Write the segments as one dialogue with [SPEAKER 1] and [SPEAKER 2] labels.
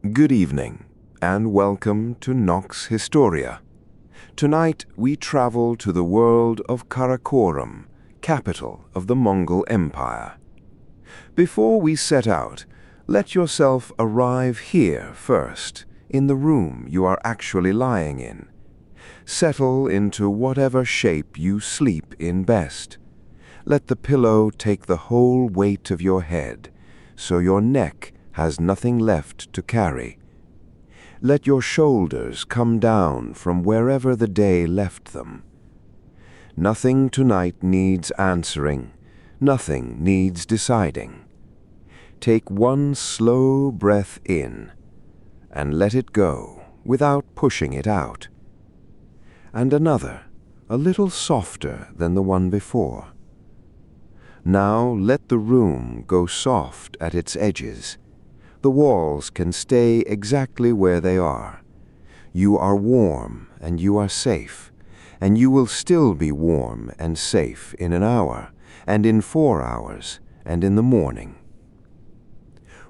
[SPEAKER 1] Good evening, and welcome to Nox Historia. Tonight we travel to the world of Karakorum, capital of the Mongol Empire. Before we set out, let yourself arrive here first, in the room you are actually lying in. Settle into whatever shape you sleep in best. Let the pillow take the whole weight of your head, so your neck has nothing left to carry. Let your shoulders come down from wherever the day left them. Nothing tonight needs answering, nothing needs deciding. Take one slow breath in, and let it go without pushing it out. And another, a little softer than the one before. Now let the room go soft at its edges. The walls can stay exactly where they are. You are warm and you are safe, and you will still be warm and safe in an hour, and in 4 hours, and in the morning.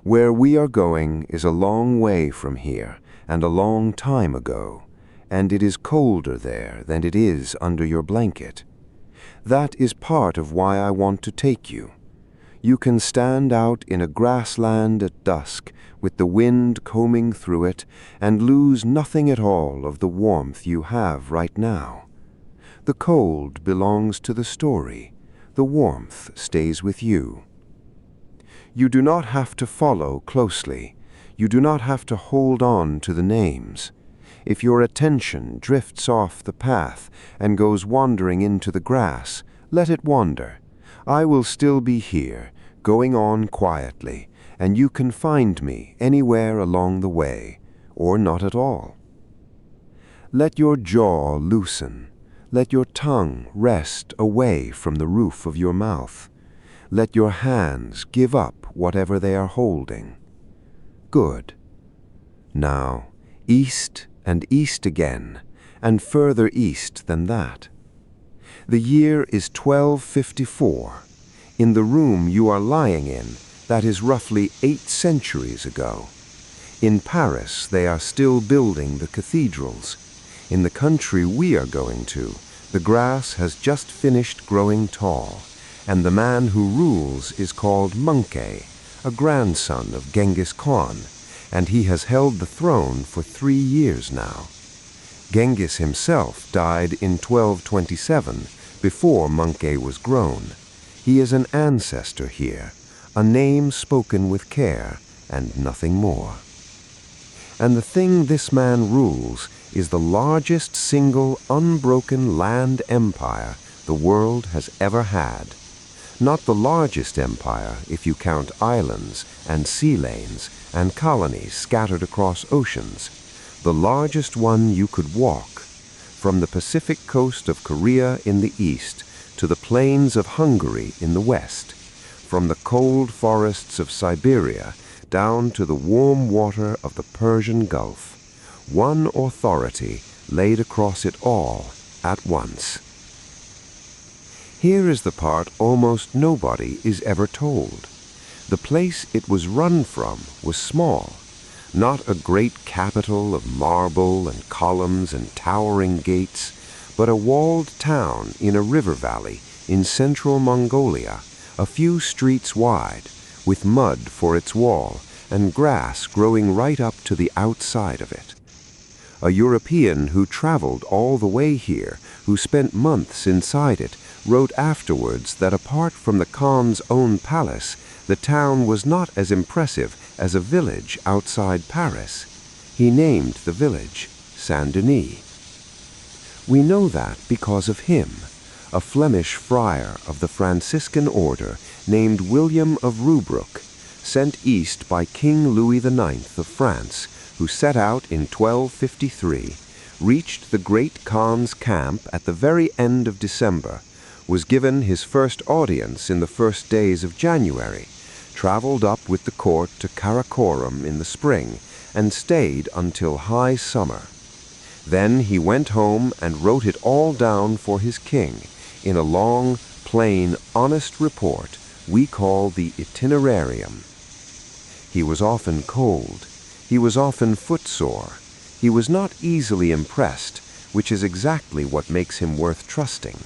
[SPEAKER 1] Where we are going is a long way from here, and a long time ago, and it is colder there than it is under your blanket. That is part of why I want to take you. You can stand out in a grassland at dusk with the wind combing through it and lose nothing at all of the warmth you have right now. The cold belongs to the story. The warmth stays with you. You do not have to follow closely. You do not have to hold on to the names. If your attention drifts off the path and goes wandering into the grass, let it wander. I will still be here, going on quietly, and you can find me anywhere along the way, or not at all. Let your jaw loosen. Let your tongue rest away from the roof of your mouth. Let your hands give up whatever they are holding. Good. Now, east and east again, and further east than that. The year is 1254. In the room you are lying in, that is roughly 8 centuries ago. In Paris they are still building the cathedrals. In the country we are going to, the grass has just finished growing tall, and the man who rules is called Möngke, a grandson of Genghis Khan, and he has held the throne for 3 years now. Genghis himself died in 1227, before Möngke was grown. He is an ancestor here, a name spoken with care, and nothing more. And the thing this man rules is the largest single unbroken land empire the world has ever had. Not the largest empire if you count islands and sea lanes and colonies scattered across oceans, the largest one you could walk, from the Pacific coast of Korea in the east to the plains of Hungary in the west, from the cold forests of Siberia down to the warm water of the Persian Gulf. One authority laid across it all at once. Here is the part almost nobody is ever told. The place it was run from was small, not a great capital of marble and columns and towering gates, but a walled town in a river valley in central Mongolia, a few streets wide, with mud for its wall and grass growing right up to the outside of it. A European who traveled all the way here, who spent months inside it, wrote afterwards that apart from the Khan's own palace, the town was not as impressive as a village outside Paris. He named the village Saint-Denis. We know that because of him, a Flemish friar of the Franciscan order named William of Rubruck, sent east by King Louis IX of France, who set out in 1253, reached the great Khan's camp at the very end of December, was given his first audience in the first days of January, traveled up with the court to Karakorum in the spring, and stayed until high summer. Then he went home and wrote it all down for his king in a long, plain, honest report we call the itinerarium. He was often cold. He was often footsore. He was not easily impressed, which is exactly what makes him worth trusting.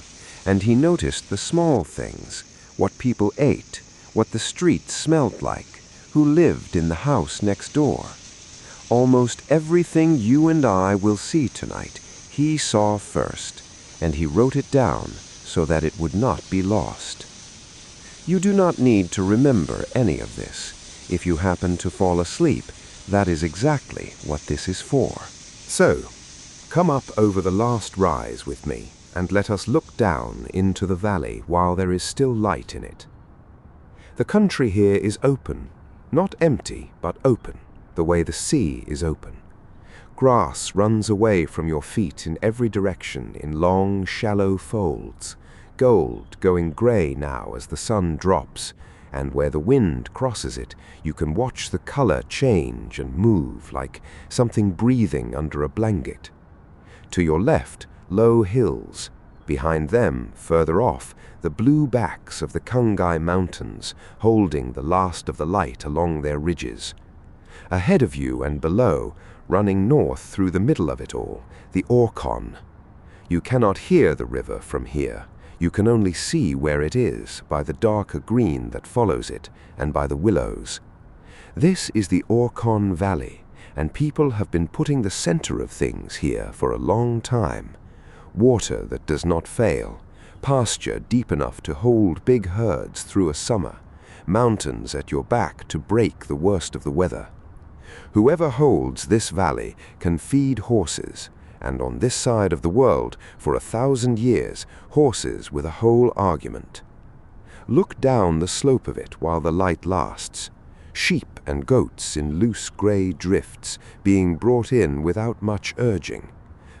[SPEAKER 1] And he noticed the small things, what people ate, what the street smelled like, who lived in the house next door. Almost everything you and I will see tonight, he saw first, and he wrote it down so that it would not be lost. You do not need to remember any of this. If you happen to fall asleep, that is exactly what this is for. So, come up over the last rise with me, and let us look down into the valley while there is still light in it. The country here is open, not empty, but open, the way the sea is open. Grass runs away from your feet in every direction in long, shallow folds, gold going grey now as the sun drops, and where the wind crosses it, you can watch the color change and move like something breathing under a blanket. To your left, low hills. Behind them, further off, the blue backs of the Hungary mountains, holding the last of the light along their ridges. Ahead of you and below, running north through the middle of it all, the Orkhon. You cannot hear the river from here. You can only see where it is by the darker green that follows it and by the willows. This is the Orkhon Valley, and people have been putting the center of things here for a long time. Water that does not fail, pasture deep enough to hold big herds through a summer, mountains at your back to break the worst of the weather. Whoever holds this valley can feed horses, and on this side of the world, for 1,000 years, horses were the whole argument. Look down the slope of it while the light lasts. Sheep and goats in loose grey drifts being brought in without much urging.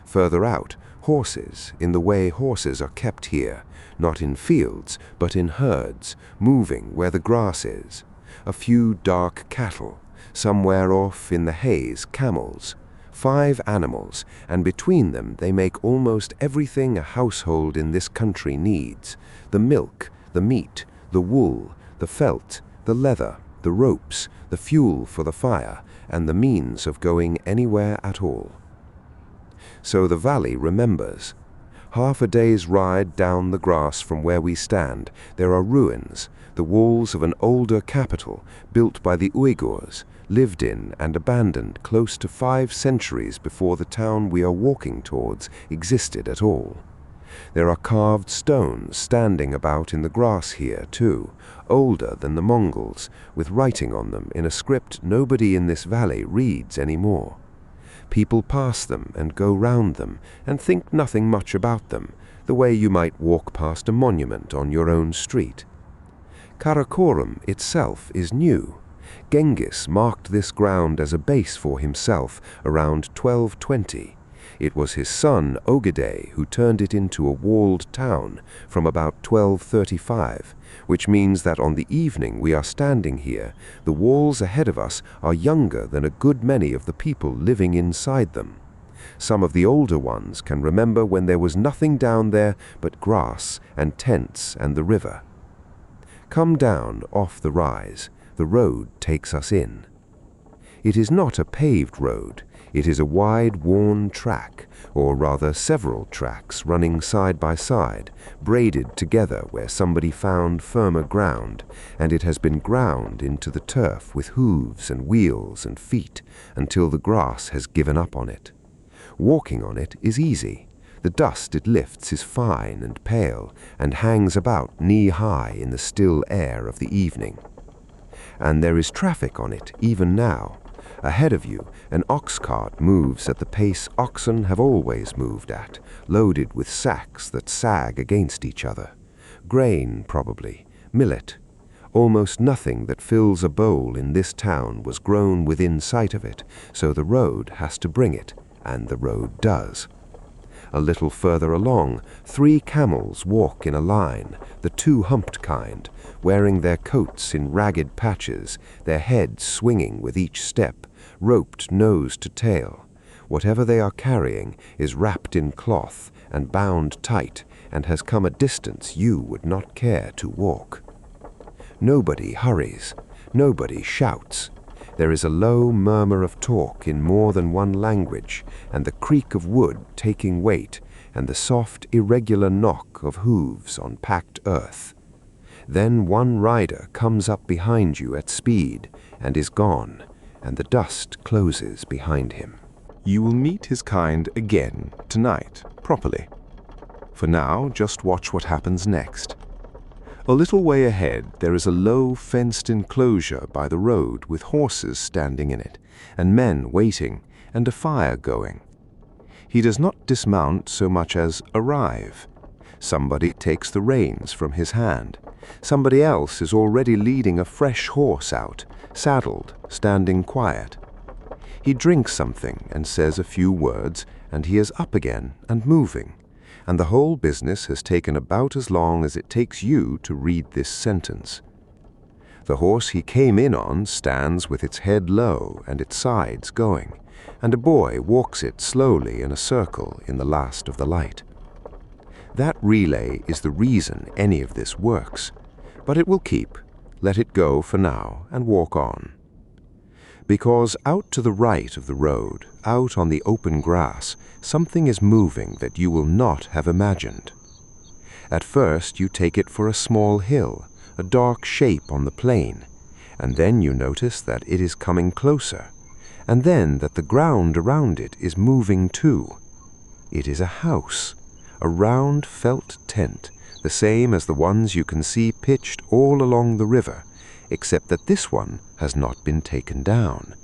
[SPEAKER 1] Further out, horses in the way horses are kept here, not in fields, but in herds, moving where the grass is. A few dark cattle, somewhere off in the haze camels. 5 animals, and between them they make almost everything a household in this country needs. The milk, the meat, the wool, the felt, the leather, the ropes, the fuel for the fire, and the means of going anywhere at all. So the valley remembers. Half a day's ride down the grass from where we stand, there are ruins, the walls of an older capital built by the Uyghurs, lived in and abandoned close to 5 centuries before the town we are walking towards existed at all. There are carved stones standing about in the grass here, too, older than the Mongols, with writing on them in a script nobody in this valley reads anymore. People pass them and go round them and think nothing much about them, the way you might walk past a monument on your own street. Karakorum itself is new. Genghis marked this ground as a base for himself around 1220. It was his son Ogedei who turned it into a walled town from about 1235, which means that on the evening we are standing here, the walls ahead of us are younger than a good many of the people living inside them. Some of the older ones can remember when there was nothing down there but grass and tents and the river. Come down off the rise. The road takes us in. It is not a paved road. It is a wide, worn track, or rather several tracks running side by side, braided together where somebody found firmer ground, and it has been ground into the turf with hooves and wheels and feet until the grass has given up on it. Walking on it is easy. The dust it lifts is fine and pale, and hangs about knee-high in the still air of the evening. And there is traffic on it even now. Ahead of you, an ox cart moves at the pace oxen have always moved at, loaded with sacks that sag against each other. Grain, probably, millet. Almost nothing that fills a bowl in this town was grown within sight of it, so the road has to bring it, and the road does. A little further along, 3 camels walk in a line, the 2-humped kind, wearing their coats in ragged patches, their heads swinging with each step, roped nose to tail. Whatever they are carrying is wrapped in cloth and bound tight, and has come a distance you would not care to walk. Nobody hurries. Nobody shouts. There is a low murmur of talk in more than one language, and the creak of wood taking weight, and the soft, irregular knock of hooves on packed earth. Then one rider comes up behind you at speed, and is gone, and the dust closes behind him. You will meet his kind again tonight, properly. For now, just watch what happens next. A little way ahead, there is a low fenced enclosure by the road with horses standing in it, and men waiting, and a fire going. He does not dismount so much as arrive. Somebody takes the reins from his hand. Somebody else is already leading a fresh horse out, saddled, standing quiet. He drinks something and says a few words, and he is up again and moving. And the whole business has taken about as long as it takes you to read this sentence. The horse he came in on stands with its head low and its sides going, and a boy walks it slowly in a circle in the last of the light. That relay is the reason any of this works, but it will keep. Let it go for now and walk on. Because out to the right of the road, out on the open grass, something is moving that you will not have imagined. At first you take it for a small hill, a dark shape on the plain, and then you notice that it is coming closer, and then that the ground around it is moving too. It is a house, a round felt tent, the same as the ones you can see pitched all along the river, except that this one has not been taken down.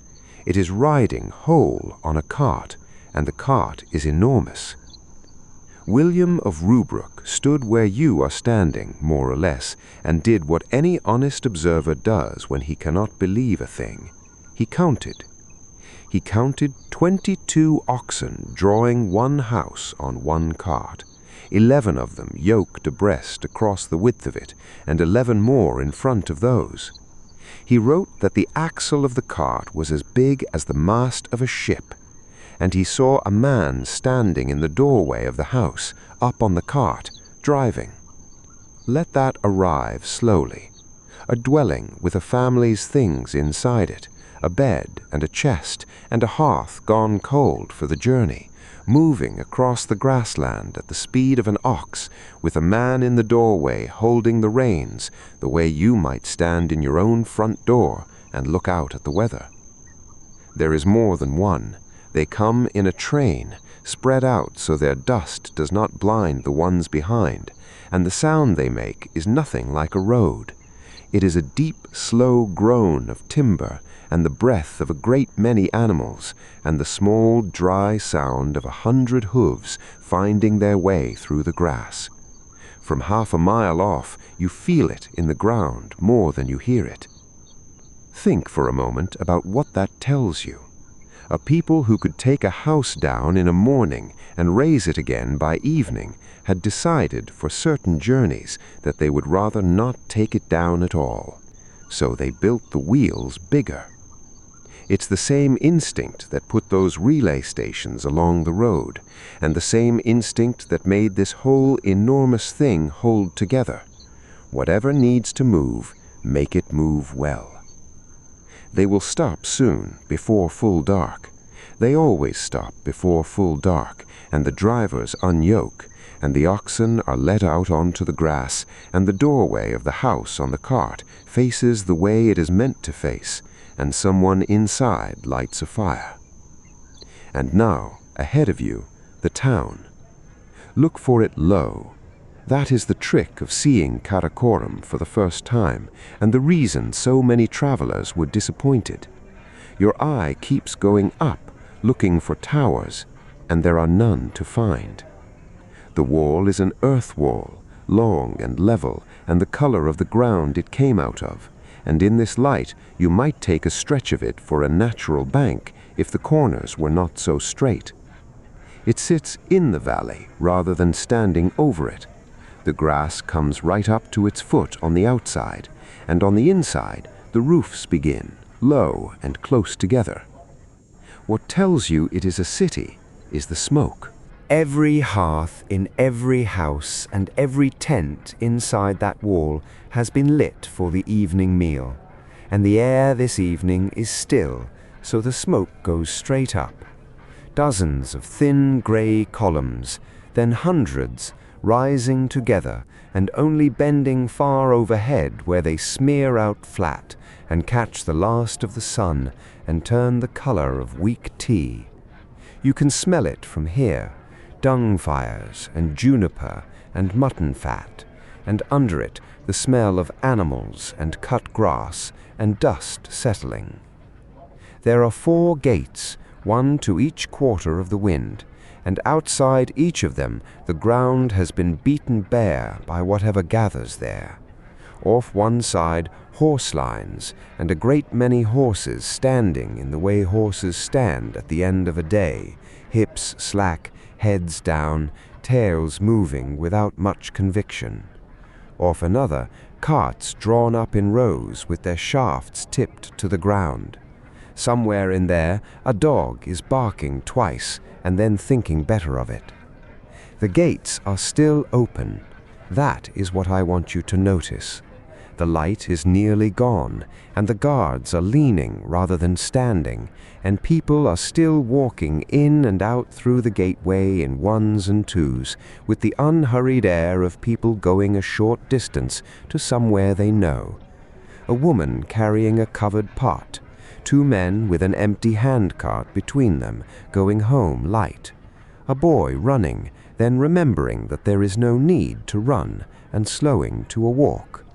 [SPEAKER 1] It is riding whole on a cart, and the cart is enormous. William of Rubruck stood where you are standing, more or less, and did what any honest observer does when he cannot believe a thing. He counted. He counted 22 oxen drawing one house on one cart, 11 of them yoked abreast across the width of it, and 11 more in front of those. He wrote that the axle of the cart was as big as the mast of a ship, and he saw a man standing in the doorway of the house, up on the cart, driving. Let that arrive slowly. A dwelling with a family's things inside it, a bed and a chest, and a hearth gone cold for the journey, moving across the grassland at the speed of an ox, with a man in the doorway holding the reins, the way you might stand in your own front door and look out at the weather. There is more than one. They come in a train, spread out so their dust does not blind the ones behind, and the sound they make is nothing like a road. It is a deep, slow groan of timber, and the breath of a great many animals, and the small, dry sound of 100 hooves finding their way through the grass. From half a mile off, you feel it in the ground more than you hear it. Think for a moment about what that tells you. A people who could take a house down in a morning and raise it again by evening had decided for certain journeys that they would rather not take it down at all. So they built the wheels bigger. It's the same instinct that put those relay stations along the road, and the same instinct that made this whole enormous thing hold together. Whatever needs to move, make it move well. They will stop soon, before full dark. They always stop before full dark, and the drivers unyoke, and the oxen are let out onto the grass, and the doorway of the house on the cart faces the way it is meant to face, and someone inside lights a fire. And now, ahead of you, the town. Look for it low. That is the trick of seeing Karakorum for the first time, and the reason so many travelers were disappointed. Your eye keeps going up, looking for towers, and there are none to find. The wall is an earth wall, long and level, and the color of the ground it came out of, and in this light you might take a stretch of it for a natural bank if the corners were not so straight. It sits in the valley rather than standing over it. The grass comes right up to its foot on the outside, and on the inside the roofs begin, low and close together. What tells you it is a city is the smoke. Every hearth in every house and every tent inside that wall has been lit for the evening meal, and the air this evening is still, so the smoke goes straight up. Dozens of thin grey columns, then hundreds, rising together and only bending far overhead where they smear out flat and catch the last of the sun and turn the colour of weak tea. You can smell it from here, dung fires and juniper and mutton fat, and under it the smell of animals and cut grass and dust settling. There are 4 gates, one to each quarter of the wind, and outside each of them the ground has been beaten bare by whatever gathers there. Off one side, horse lines, and a great many horses standing in the way horses stand at the end of a day, hips slack, heads down, tails moving without much conviction. Off another, carts drawn up in rows with their shafts tipped to the ground. Somewhere in there, a dog is barking twice and then thinking better of it. The gates are still open. That is what I want you to notice. The light is nearly gone, and the guards are leaning rather than standing, and people are still walking in and out through the gateway in ones and twos, with the unhurried air of people going a short distance to somewhere they know. A woman carrying a covered pot, 2 men with an empty handcart between them, going home light. A boy running, then remembering that there is no need to run, and slowing to a walk.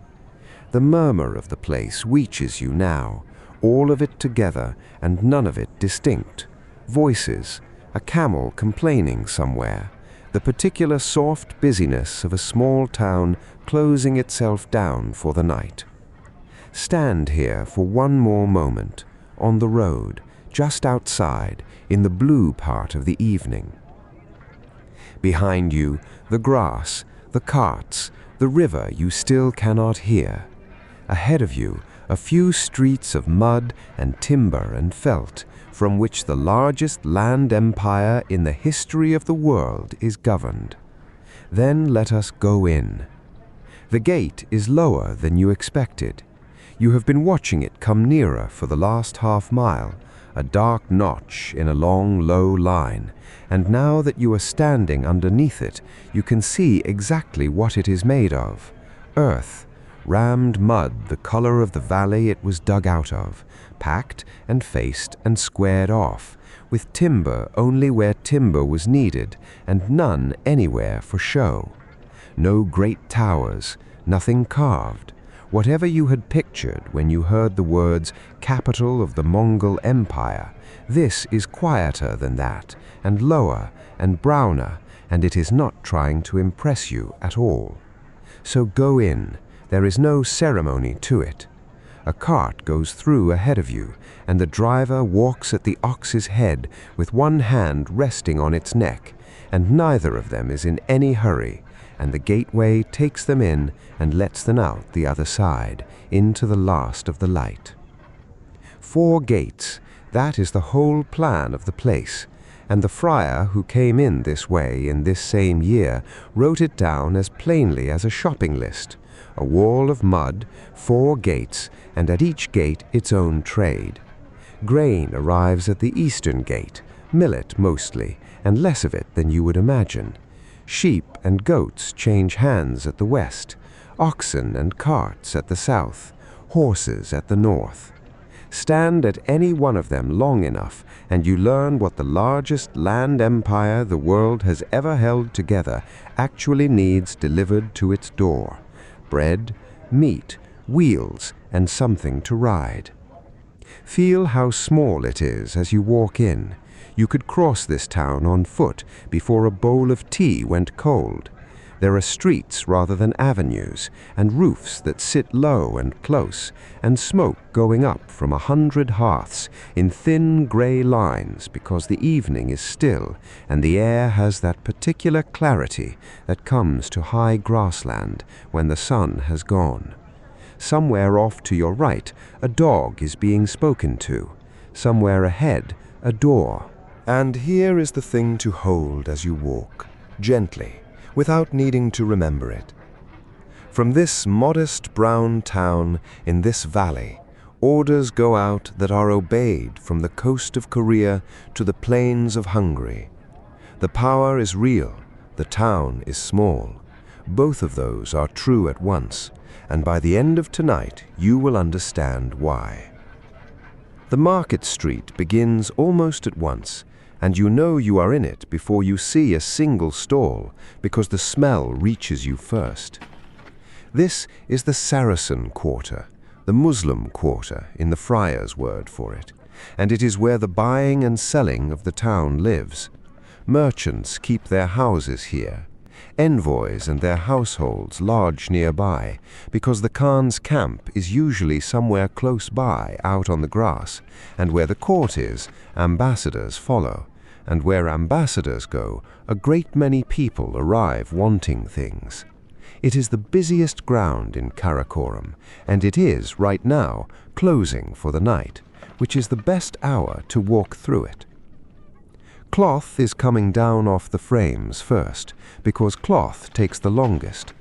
[SPEAKER 1] The murmur of the place reaches you now, all of it together and none of it distinct. Voices, a camel complaining somewhere, the particular soft busyness of a small town closing itself down for the night. Stand here for one more moment, on the road, just outside, in the blue part of the evening. Behind you, the grass, the carts, the river you still cannot hear. Ahead of you, a few streets of mud and timber and felt, from which the largest land empire in the history of the world is governed. Then let us go in. The gate is lower than you expected. You have been watching it come nearer for the last half-mile, a dark notch in a long, low line, and now that you are standing underneath it, you can see exactly what it is made of. Earth, rammed mud the color of the valley it was dug out of, packed and faced and squared off, with timber only where timber was needed, and none anywhere for show. No great towers, nothing carved. Whatever you had pictured when you heard the words capital of the Mongol Empire, this is quieter than that, and lower and browner, and it is not trying to impress you at all. So go in. There is no ceremony to it. A cart goes through ahead of you, and the driver walks at the ox's head with one hand resting on its neck, and neither of them is in any hurry, and the gateway takes them in and lets them out the other side, into the last of the light. 4 gates, that is the whole plan of the place, and the friar who came in this way in this same year wrote it down as plainly as a shopping list. A wall of mud, 4 gates, and at each gate its own trade. Grain arrives at the eastern gate, millet mostly, and less of it than you would imagine. Sheep and goats change hands at the west, oxen and carts at the south, horses at the north. Stand at any one of them long enough, and you learn what the largest land empire the world has ever held together actually needs delivered to its door. Bread, meat, wheels, and something to ride. Feel how small it is as you walk in. You could cross this town on foot before a bowl of tea went cold. There are streets rather than avenues, and roofs that sit low and close, and smoke going up from 100 hearths in thin grey lines because the evening is still, and the air has that particular clarity that comes to high grassland when the sun has gone. Somewhere off to your right, a dog is being spoken to. Somewhere ahead, a door. And here is the thing to hold as you walk, gently, without needing to remember it. From this modest brown town in this valley, orders go out that are obeyed from the coast of Korea to the plains of Hungary. The power is real, the town is small. Both of those are true at once, and by the end of tonight you will understand why. The market street begins almost at once, and you know you are in it before you see a single stall, because the smell reaches you first. This is the Saracen quarter, the Muslim quarter in the friar's word for it, and it is where the buying and selling of the town lives. Merchants keep their houses here, envoys and their households lodge nearby, because the Khan's camp is usually somewhere close by out on the grass, and where the court is, ambassadors follow, and where ambassadors go, a great many people arrive wanting things. It is the busiest ground in Karakorum, and it is, right now, closing for the night, which is the best hour to walk through it. Cloth is coming down off the frames first, because cloth takes the longest.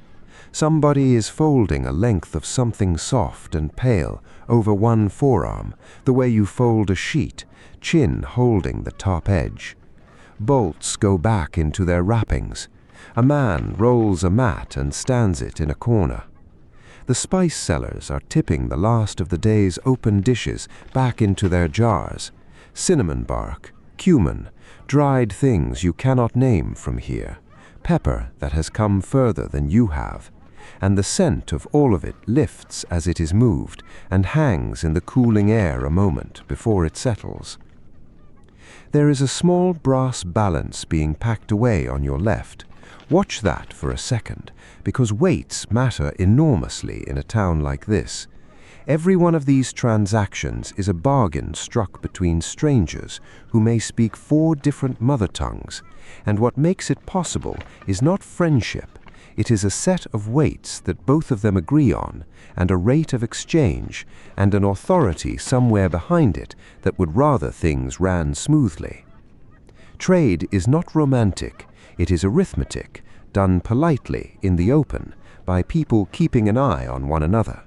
[SPEAKER 1] Somebody is folding a length of something soft and pale over one forearm, the way you fold a sheet, chin holding the top edge. Bolts go back into their wrappings. A man rolls a mat and stands it in a corner. The spice sellers are tipping the last of the day's open dishes back into their jars. Cinnamon bark, cumin, dried things you cannot name from here, pepper that has come further than you have, and the scent of all of it lifts as it is moved and hangs in the cooling air a moment before it settles. There is a small brass balance being packed away on your left. Watch that for a second, because weights matter enormously in a town like this. Every one of these transactions is a bargain struck between strangers who may speak 4 different mother tongues, and what makes it possible is not friendship, it is a set of weights that both of them agree on, and a rate of exchange, and an authority somewhere behind it that would rather things ran smoothly. Trade is not romantic, it is arithmetic, done politely in the open, by people keeping an eye on one another.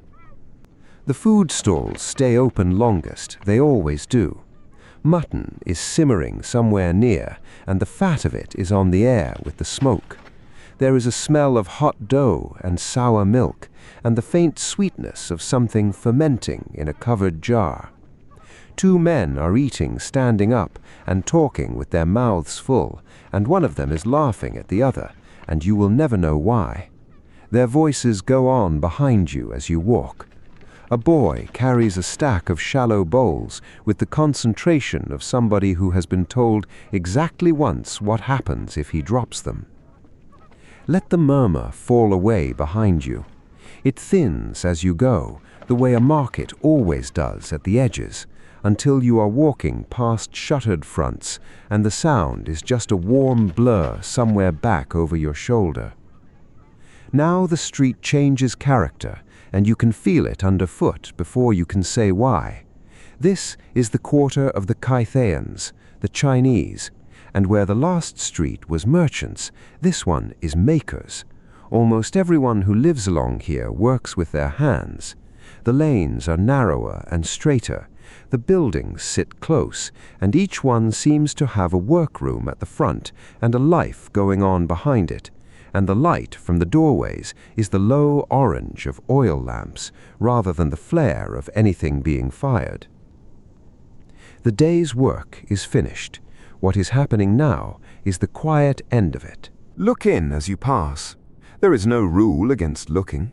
[SPEAKER 1] The food stalls stay open longest, they always do. Mutton is simmering somewhere near, and the fat of it is on the air with the smoke. There is a smell of hot dough and sour milk, and the faint sweetness of something fermenting in a covered jar. 2 men are eating standing up and talking with their mouths full, and one of them is laughing at the other, and you will never know why. Their voices go on behind you as you walk. A boy carries a stack of shallow bowls with the concentration of somebody who has been told exactly once what happens if he drops them. Let the murmur fall away behind you. It thins as you go, the way a market always does at the edges, until you are walking past shuttered fronts and the sound is just a warm blur somewhere back over your shoulder. Now the street changes character, and you can feel it underfoot before you can say why. This is the quarter of the Kythaeans, the Chinese, and where the last street was merchants, this one is makers. Almost everyone who lives along here works with their hands. The lanes are narrower and straighter. The buildings sit close, and each one seems to have a workroom at the front and a life going on behind it, and the light from the doorways is the low orange of oil lamps rather than the flare of anything being fired. The day's work is finished. What is happening now is the quiet end of it.
[SPEAKER 2] Look in as you pass. There is no rule against looking.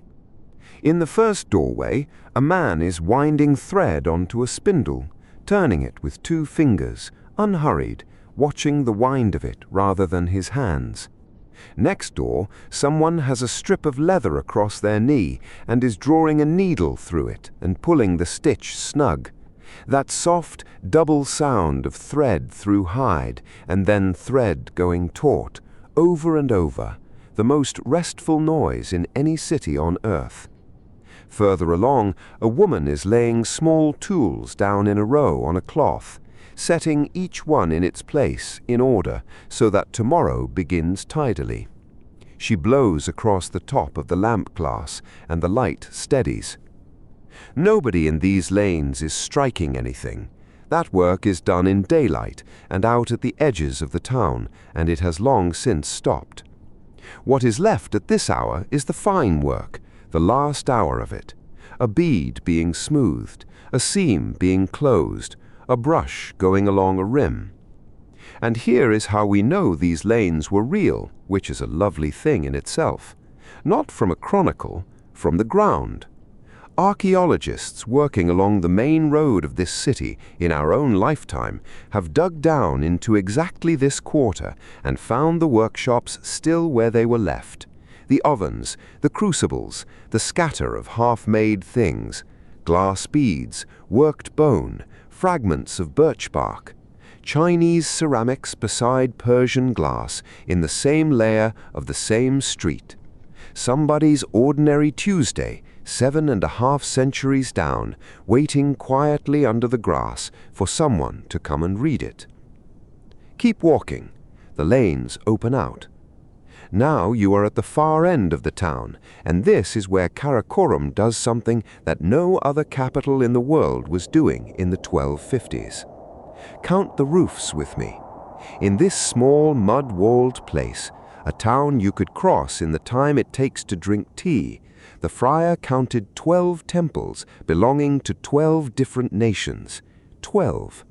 [SPEAKER 2] In the first doorway, a man is winding thread onto a spindle, turning it with 2 fingers, unhurried, watching the wind of it rather than his hands. Next door, someone has a strip of leather across their knee and is drawing a needle through it and pulling the stitch snug. That soft, double sound of thread through hide and then thread going taut, over and over, the most restful noise in any city on earth. Further along, a woman is laying small tools down in a row on a cloth, setting each one in its place in order so that tomorrow begins tidily. She blows across the top of the lamp glass and the light steadies. Nobody in these lanes is striking anything. That work is done in daylight and out at the edges of the town, and it has long since stopped. What is left at this hour is the fine work, the last hour of it. A bead being smoothed, a seam being closed, a brush going along a rim. And here is how we know these lanes were real, which is a lovely thing in itself. Not from a chronicle, from the ground. Archaeologists working along the main road of this city in our own lifetime have dug down into exactly this quarter and found the workshops still where they were left. The ovens, the crucibles, the scatter of half-made things, glass beads, worked bone, fragments of birch bark, Chinese ceramics beside Persian glass in the same layer of the same street. Somebody's ordinary Tuesday, 7.5 centuries down, waiting quietly under the grass for someone to come and read it. Keep walking. The lanes open out. Now you are at the far end of the town, and this is where Karakorum does something that no other capital in the world was doing in the 1250s. Count the roofs with me. In this small mud-walled place, a town you could cross in the time it takes to drink tea, the friar counted 12 temples belonging to 12 different nations. 12.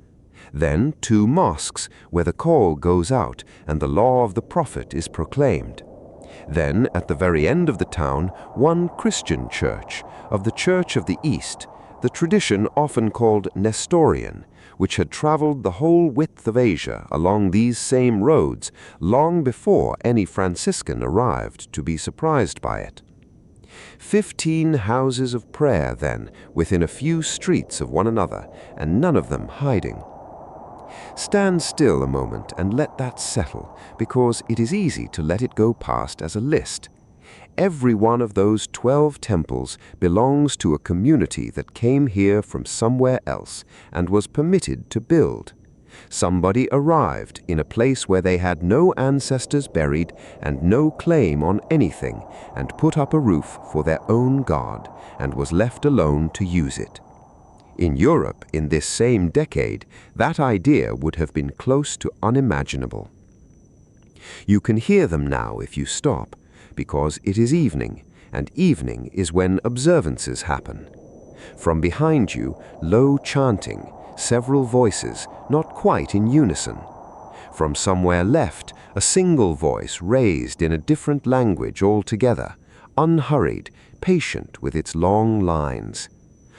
[SPEAKER 2] Then 2 mosques where the call goes out and the law of the prophet is proclaimed. Then, at the very end of the town, 1 Christian church, of the Church of the East, the tradition often called Nestorian, which had traveled the whole width of Asia along these same roads long before any Franciscan arrived to be surprised by it. 15 houses of prayer, then, within a few streets of one another, and none of them hiding. Stand still a moment and let that settle, because it is easy to let it go past as a list. Every one of those 12 temples belongs to a community that came here from somewhere else and was permitted to build. Somebody arrived in a place where they had no ancestors buried and no claim on anything, and put up a roof for their own god, and was left alone to use it. In Europe, in this same decade, that idea would have been close to unimaginable. You can hear them now if you stop, because it is evening, and evening is when observances happen. From behind you, low chanting, several voices, not quite in unison. From somewhere left, a single voice raised in a different language altogether, unhurried, patient with its long lines.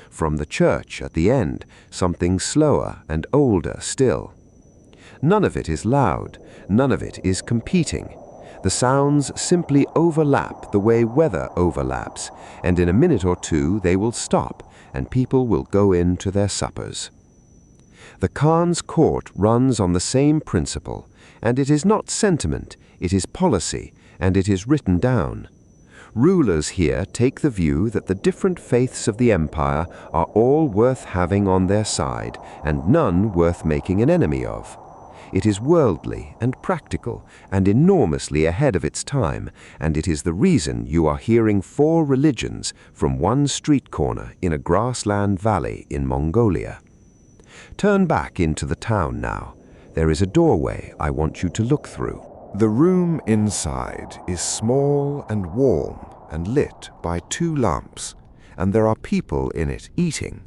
[SPEAKER 2] From the church at the end, something slower and older still. None of it is loud, none of it is competing. The sounds simply overlap the way weather overlaps, and in a minute or two they will stop, and people will go in to their suppers. The Khan's court runs on the same principle, and it is not sentiment, it is policy, and it is written down. Rulers here take the view that the different faiths of the empire are all worth having on their side, and none worth making an enemy of. It is worldly and practical and enormously ahead of its time, and it is the reason you are hearing 4 religions from one street corner in a grassland valley in Mongolia. Turn back into the town now. There is a doorway I want you to look through.
[SPEAKER 1] The room inside is small and warm and lit by 2 lamps, and there are people in it eating.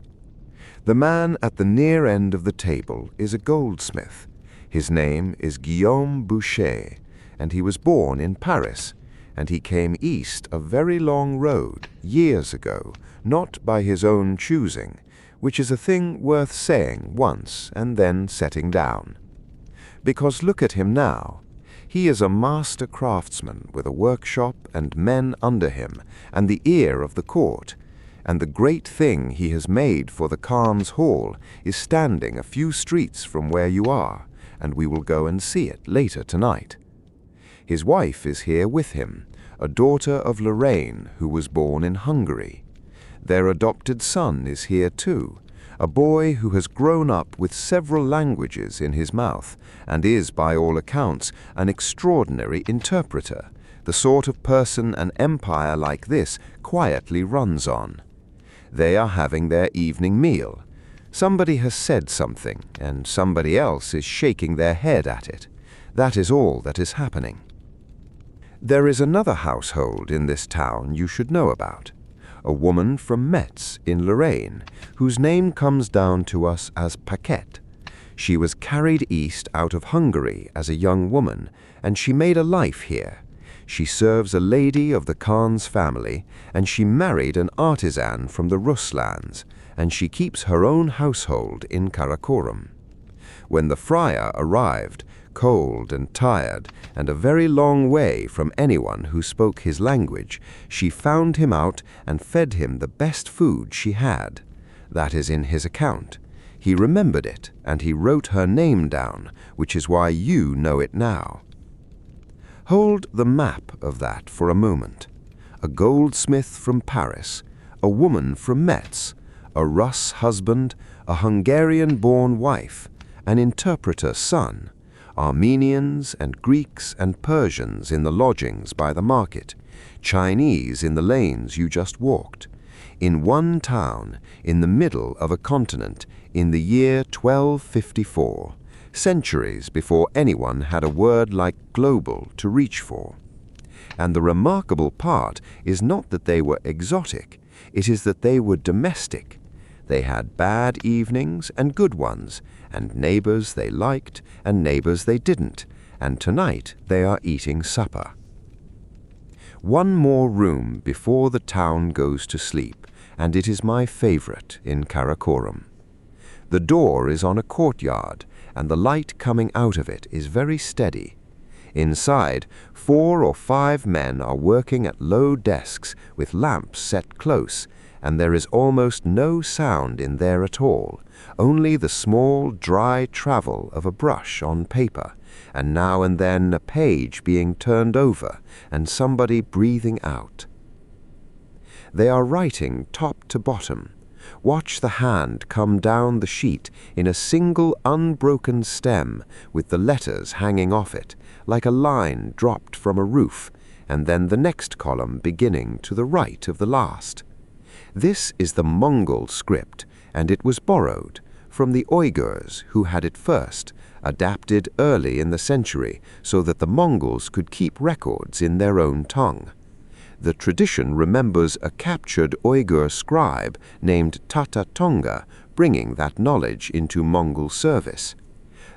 [SPEAKER 1] The man at the near end of the table is a goldsmith. His name is Guillaume Boucher, and he was born in Paris, and he came east a very long road years ago, not by his own choosing, which is a thing worth saying once and then setting down. Because look at him now. He is a master craftsman with a workshop and men under him, and the ear of the court, and the great thing he has made for the Khan's hall is standing a few streets from where you are, and we will go and see it later tonight. His wife is here with him, a daughter of Lorraine who was born in Hungary. Their adopted son is here too, a boy who has grown up with several languages in his mouth and is, by all accounts, an extraordinary interpreter, the sort of person an empire like this quietly runs on. They are having their evening meal. Somebody has said something, and somebody else is shaking their head at it. That is all that is happening. There is another household in this town you should know about. A woman from Metz in Lorraine, whose name comes down to us as Paquette. She was carried east out of Hungary as a young woman, and she made a life here. She serves a lady of the Khan's family, and she married an artisan from the Rus lands, and she keeps her own household in Karakorum. When the friar arrived, cold and tired, and a very long way from anyone who spoke his language, she found him out and fed him the best food she had. That is in his account. He remembered it, and he wrote her name down, which is why you know it now. Hold the map of that for a moment. A goldsmith from Paris, a woman from Metz, a Rus husband, a Hungarian-born wife, an interpreter son, Armenians and Greeks and Persians in the lodgings by the market, Chinese in the lanes you just walked. In one town, in the middle of a continent, in the year 1254, centuries before anyone had a word like global to reach for. And the remarkable part is not that they were exotic, it is that they were domestic. They had bad evenings and good ones, and neighbors they liked and neighbors they didn't, and tonight they are eating supper. One more room before the town goes to sleep, and it is my favorite in Karakorum. The door is on a courtyard, and the light coming out of it is very steady. Inside, 4 or 5 men are working at low desks with lamps set close, and there is almost no sound in there at all, only the small, dry travel of a brush on paper, and now and then a page being turned over, and somebody breathing out. They are writing top to bottom. Watch the hand come down the sheet in a single unbroken stem with the letters hanging off it, like a line dropped from a roof, and then the next column beginning to the right of the last. This is the Mongol script, and it was borrowed from the Uyghurs, who had it first, adapted early in the century so that the Mongols could keep records in their own tongue. The tradition remembers a captured Uyghur scribe named Tata Tonga bringing that knowledge into Mongol service.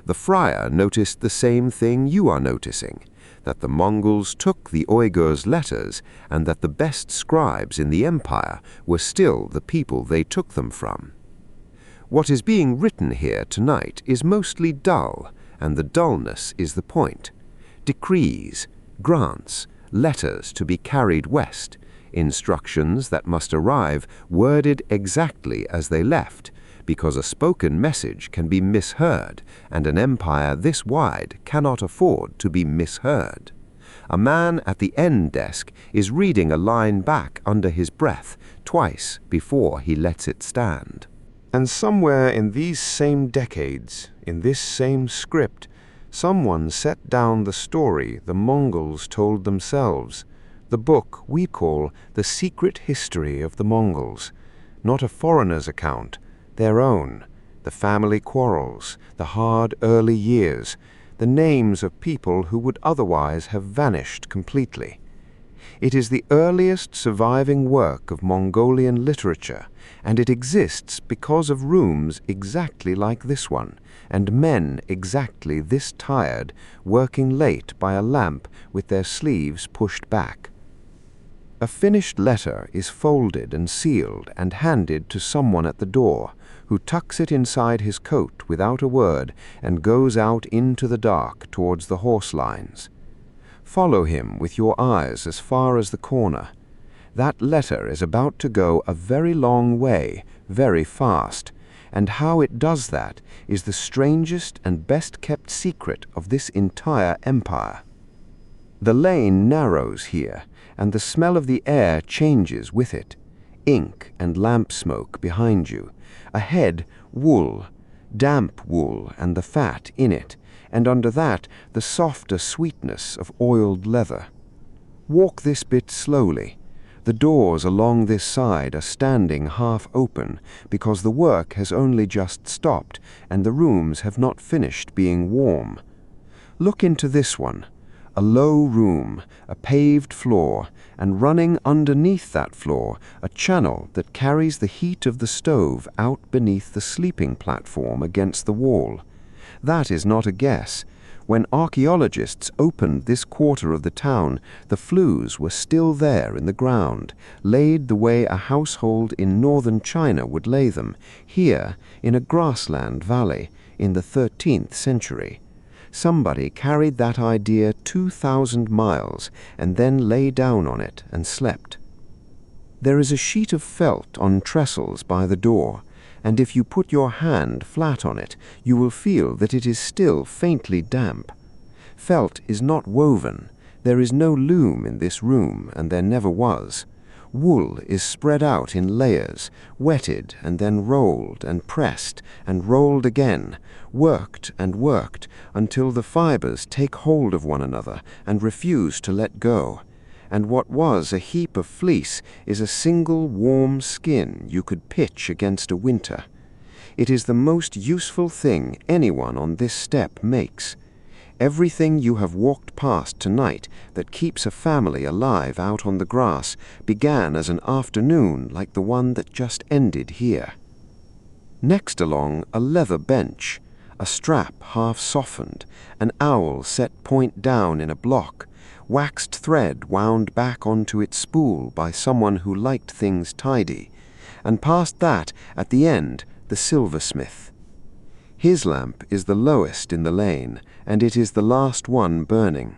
[SPEAKER 1] The friar noticed the same thing you are noticing, that the Mongols took the Uyghurs' letters and that the best scribes in the empire were still the people they took them from. What is being written here tonight is mostly dull, and the dullness is the point. Decrees, grants, letters to be carried west, instructions that must arrive worded exactly as they left, because a spoken message can be misheard, and an empire this wide cannot afford to be misheard. A man at the end desk is reading a line back under his breath twice before he lets it stand. And somewhere in these same decades, in this same script, someone set down the story the Mongols told themselves, the book we call The Secret History of the Mongols, not a foreigner's account, their own, the family quarrels, the hard early years, the names of people who would otherwise have vanished completely. It is the earliest surviving work of Mongolian literature, and it exists because of rooms exactly like this one, and men exactly this tired, working late by a lamp with their sleeves pushed back. A finished letter is folded and sealed and handed to someone at the door, who tucks it inside his coat without a word and goes out into the dark towards the horse lines. Follow him with your eyes as far as the corner. That letter is about to go a very long way, very fast, and how it does that is the strangest and best-kept secret of this entire empire. The lane narrows here, and the smell of the air changes with it. Ink and lamp smoke behind you. Ahead, wool, damp wool and the fat in it, and under that the softer sweetness of oiled leather. Walk this bit slowly. The doors along this side are standing half open because the work has only just stopped and the rooms have not finished being warm. Look into this one. A low room, a paved floor, and running underneath that floor, a channel that carries the heat of the stove out beneath the sleeping platform against the wall. That is not a guess. When archaeologists opened this quarter of the town, the flues were still there in the ground, laid the way a household in northern China would lay them, here in a grassland valley in the 13th century. Somebody carried that idea 2,000 miles and then lay down on it and slept. There is a sheet of felt on trestles by the door, and if you put your hand flat on it, you will feel that it is still faintly damp. Felt is not woven. There is no loom in this room, and there never was. Wool is spread out in layers, wetted and then rolled and pressed and rolled again, worked and worked until the fibers take hold of one another and refuse to let go. And what was a heap of fleece is a single warm skin you could pitch against a winter. It is the most useful thing anyone on this steppe makes. Everything you have walked past tonight that keeps a family alive out on the grass began as an afternoon like the one that just ended here. Next along, a leather bench, a strap half softened, an owl set point down in a block, waxed thread wound back onto its spool by someone who liked things tidy, and past that, at the end, the silversmith. His lamp is the lowest in the lane, and it is the last one burning.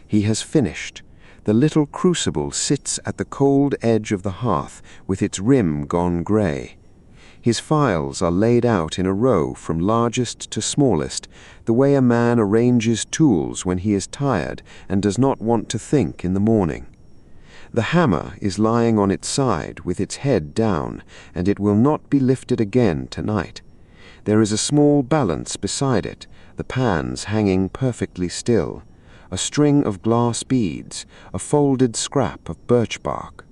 [SPEAKER 1] He has finished. The little crucible sits at the cold edge of the hearth, with its rim gone grey. His files are laid out in a row from largest to smallest, the way a man arranges tools when he is tired and does not want to think in the morning. The hammer is lying on its side with its head down, and it will not be lifted again tonight. There is a small balance beside it, the pans hanging perfectly still, a string of glass beads, a folded scrap of birch bark.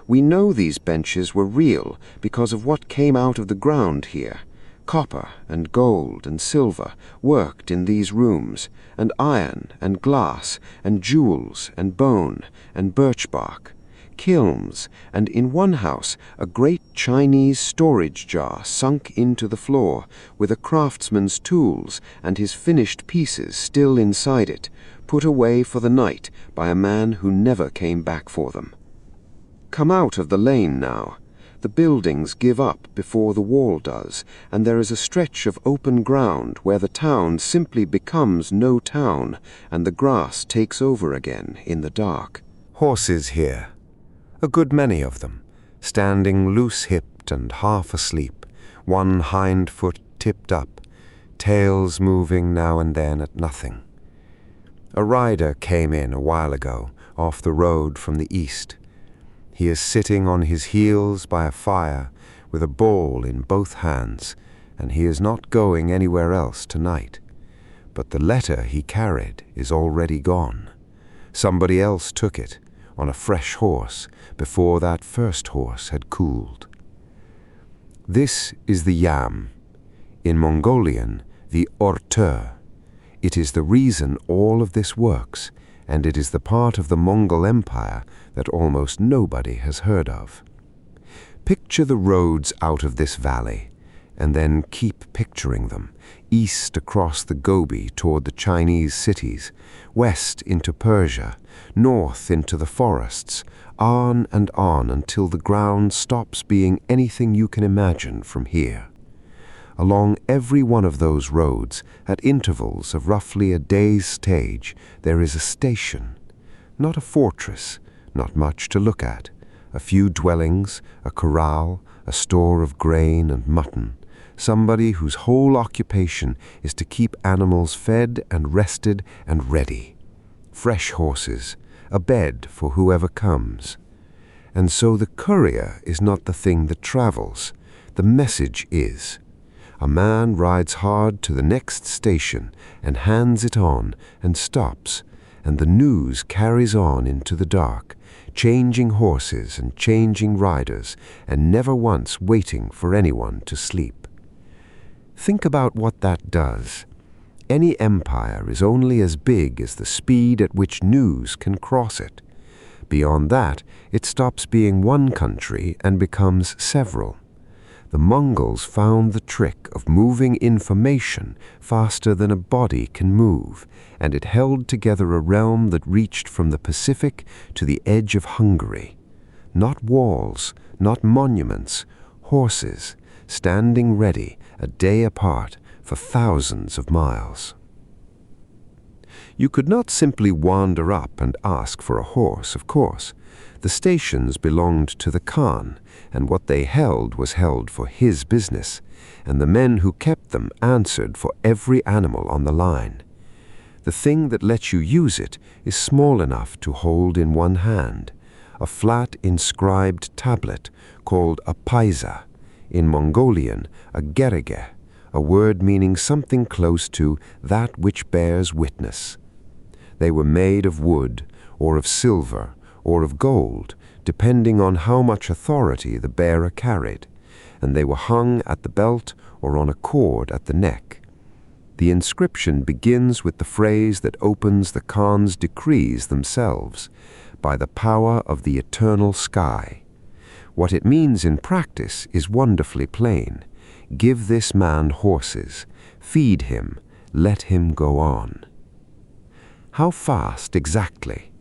[SPEAKER 1] We know these benches were real because of what came out of the ground here. Copper and gold and silver worked in these rooms, and iron and glass and jewels and bone and birch bark. Kilns, and in one house a great Chinese storage jar sunk into the floor, with a craftsman's tools and his finished pieces still inside it, put away for the night by a man who never came back for them. Come out of the lane now. The buildings give up before the wall does, and there is a stretch of open ground where the town simply becomes no town, and the grass takes over again in the dark.
[SPEAKER 2] Horses here. A good many of them, standing loose-hipped and half asleep, one hind foot tipped up, tails moving now and then at nothing. A rider came in a while ago, off the road from the east. He is sitting on his heels by a fire, with a bowl in both hands, and he is not going anywhere else tonight. But the letter he carried is already gone. Somebody else took it, on a fresh horse, before that first horse had cooled. This is the yam. In Mongolian, the ortö. It is the reason all of this works, and it is the part of the Mongol Empire that almost nobody has heard of. Picture the roads out of this valley, and then keep picturing them, east across the Gobi toward the Chinese cities, west into Persia, north into the forests, on and on until the ground stops being anything you can imagine from here. Along every one of those roads, at intervals of roughly a day's stage, there is a station. Not a fortress, not much to look at. A few dwellings, a corral, a store of grain and mutton. Somebody whose whole occupation is to keep animals fed and rested and ready. Fresh horses, a bed for whoever comes. And so the courier is not the thing that travels. The message is. A man rides hard to the next station and hands it on and stops, and the news carries on into the dark, changing horses and changing riders, and never once waiting for anyone to sleep. Think about what that does. Any empire is only as big as the speed at which news can cross it. Beyond that, it stops being one country and becomes several. The Mongols found the trick of moving information faster than a body can move, and it held together a realm that reached from the Pacific to the edge of Hungary. Not walls, not monuments, horses, standing ready, a day apart, for thousands of miles. You could not simply wander up and ask for a horse, of course. The stations belonged to the Khan, and what they held was held for his business, and the men who kept them answered for every animal on the line. The thing that lets you use it is small enough to hold in one hand, a flat inscribed tablet called a paisa, in Mongolian a gerege, a word meaning something close to that which bears witness. They were made of wood, or of silver, or of gold, depending on how much authority the bearer carried, and they were hung at the belt or on a cord at the neck. The inscription begins with the phrase that opens the Khan's decrees themselves, by the power of the eternal sky. What it means in practice is wonderfully plain. Give this man horses, feed him, let him go on. How fast exactly?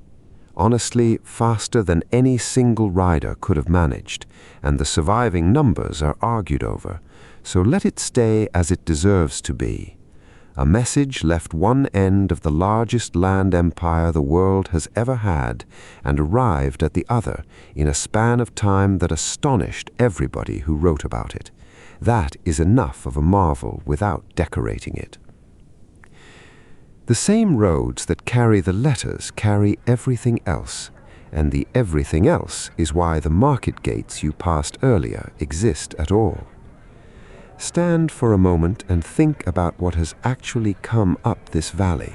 [SPEAKER 2] Honestly, faster than any single rider could have managed, and the surviving numbers are argued over, so let it stay as it deserves to be. A message left one end of the largest land empire the world has ever had and arrived at the other in a span of time that astonished everybody who wrote about it. That is enough of a marvel without decorating it. The same roads that carry the letters carry everything else, and the everything else is why the market gates you passed earlier exist at all. Stand for a moment and think about what has actually come up this valley,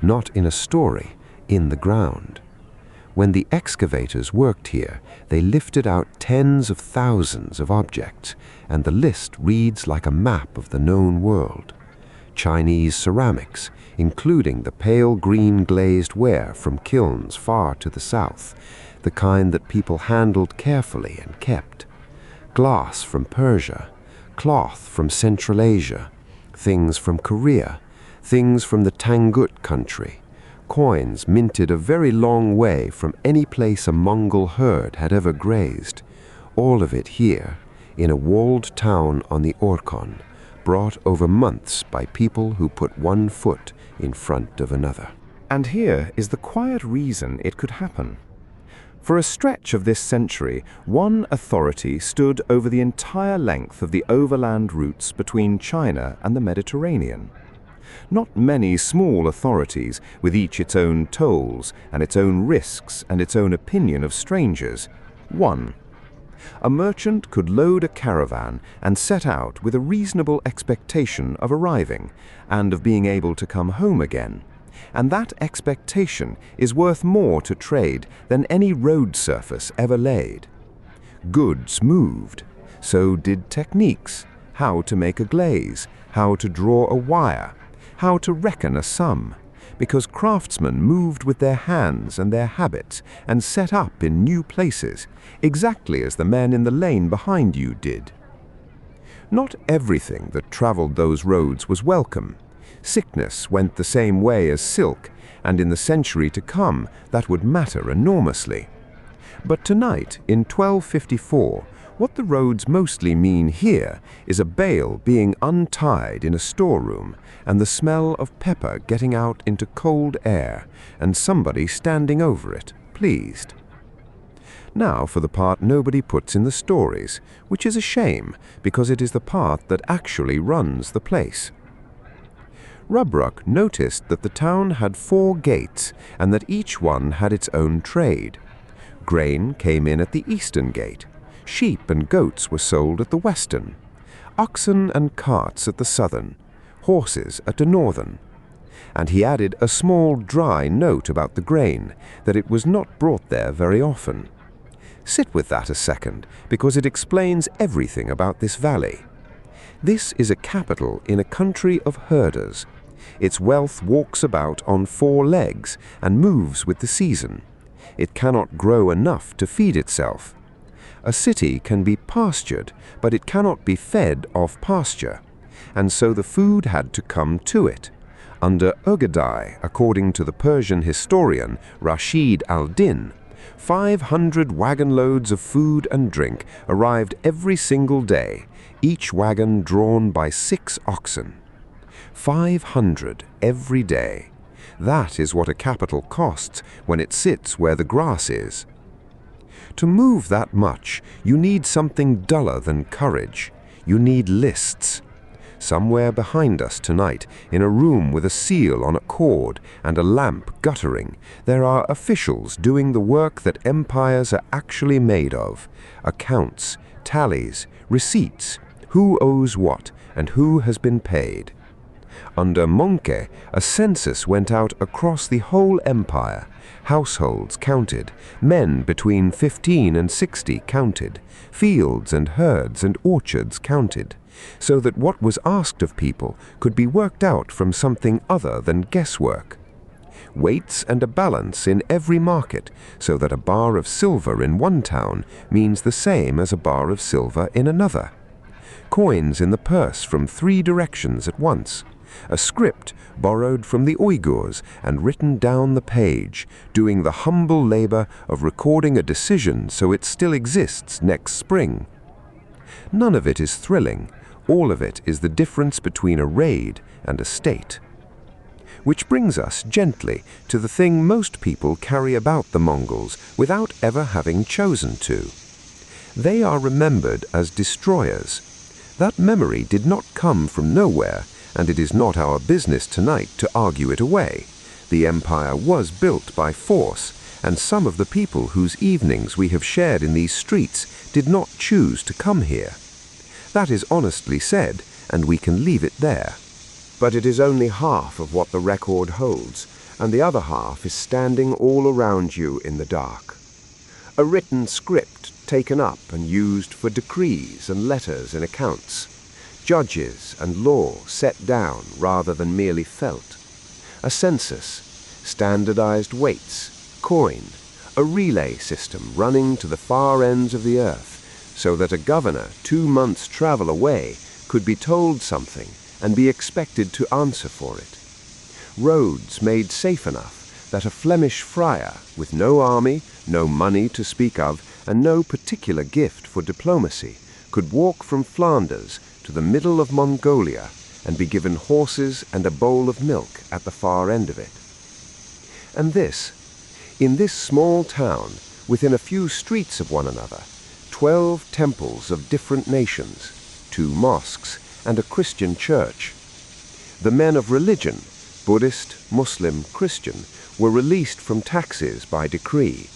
[SPEAKER 2] not in a story, in the ground. When the excavators worked here, they lifted out tens of thousands of objects, and the list reads like a map of the known world. Chinese ceramics, including the pale green glazed ware from kilns far to the south, the kind that people handled carefully and kept. Glass from Persia, cloth from Central Asia, things from Korea, things from the Tangut country, coins minted a very long way from any place a Mongol herd had ever grazed, all of it here, in a walled town on the Orkhon, brought over months by people who put one foot in front of another.
[SPEAKER 1] And here is the quiet reason it could happen. For a stretch of this century, one authority stood over the entire length of the overland routes between China and the Mediterranean. Not many small authorities, with each its own tolls and its own risks and its own opinion of strangers. One. A merchant could load a caravan and set out with a reasonable expectation of arriving and of being able to come home again. And that expectation is worth more to trade than any road surface ever laid. Goods moved. So did techniques. How to make a glaze, how to draw a wire, how to reckon a sum, because craftsmen moved with their hands and their habits and set up in new places, exactly as the men in the lane behind you did. Not everything that traveled those roads was welcome. Sickness went the same way as silk, and in the century to come that would matter enormously. But tonight, in 1254, what the roads mostly mean here is a bale being untied in a storeroom and the smell of pepper getting out into cold air and somebody standing over it, pleased. Now for the part nobody puts in the stories, which is a shame because it is the part that actually runs the place. Rubruck noticed that the town had 4 gates and that each one had its own trade. Grain came in at the eastern gate. Sheep and goats were sold at the western. Oxen and carts at the southern. Horses at the northern.
[SPEAKER 2] and he added a small dry note about the grain, that it was not brought there very often. Sit with that a second, because it explains everything about this valley. This is a capital in a country of herders. Its wealth walks about on 4 legs and moves with the season. It cannot grow enough to feed itself. A city can be pastured, but it cannot be fed off pasture, and so the food had to come to it. Under Ugadai, according to the Persian historian Rashid al-Din, 500 wagon loads of food and drink arrived every single day, each wagon drawn by 6 oxen. 500 every day. That is what a capital costs when it sits where the grass is. To move that much, you need something duller than courage. You need lists. Somewhere behind us tonight, in a room with a seal on a cord and a lamp guttering, there are officials doing the work that empires are actually made of. Accounts, tallies, receipts, who owes what and who has been paid. Under Möngke, a census went out across the whole empire. Households counted, men between 15 and 60 counted, fields and herds and orchards counted, so that what was asked of people could be worked out from something other than guesswork. Weights and a balance in every market, so that a bar of silver in one town means the same as a bar of silver in another. Coins in the purse from 3 directions at once. A script borrowed from the Uyghurs and written down the page, doing the humble labor of recording a decision so it still exists next spring. None of it is thrilling. All of it is the difference between a raid and a state. Which brings us gently to the thing most people carry about the Mongols without ever having chosen to. They are remembered as destroyers. That memory did not come from nowhere, and it is not our business tonight to argue it away. The empire was built by force, and some of the people whose evenings we have shared in these streets did not choose to come here. That is honestly said, and we can leave it there. But it is only half of what the record holds, and the other half is standing all around you in the dark. A written script taken up and used for decrees and letters and accounts. Judges and law set down rather than merely felt. A census, standardized weights, coin, a relay system running to the far ends of the earth, so that a governor 2 months' travel away could be told something and be expected to answer for it. Roads made safe enough that a Flemish friar, with no army, no money to speak of, and no particular gift for diplomacy, could walk from Flanders to the middle of Mongolia and be given horses and a bowl of milk at the far end of it. And this, in this small town, within a few streets of one another, 12 temples of different nations, 2 mosques, and a Christian church. The men of religion, Buddhist, Muslim, Christian, were released from taxes by decree.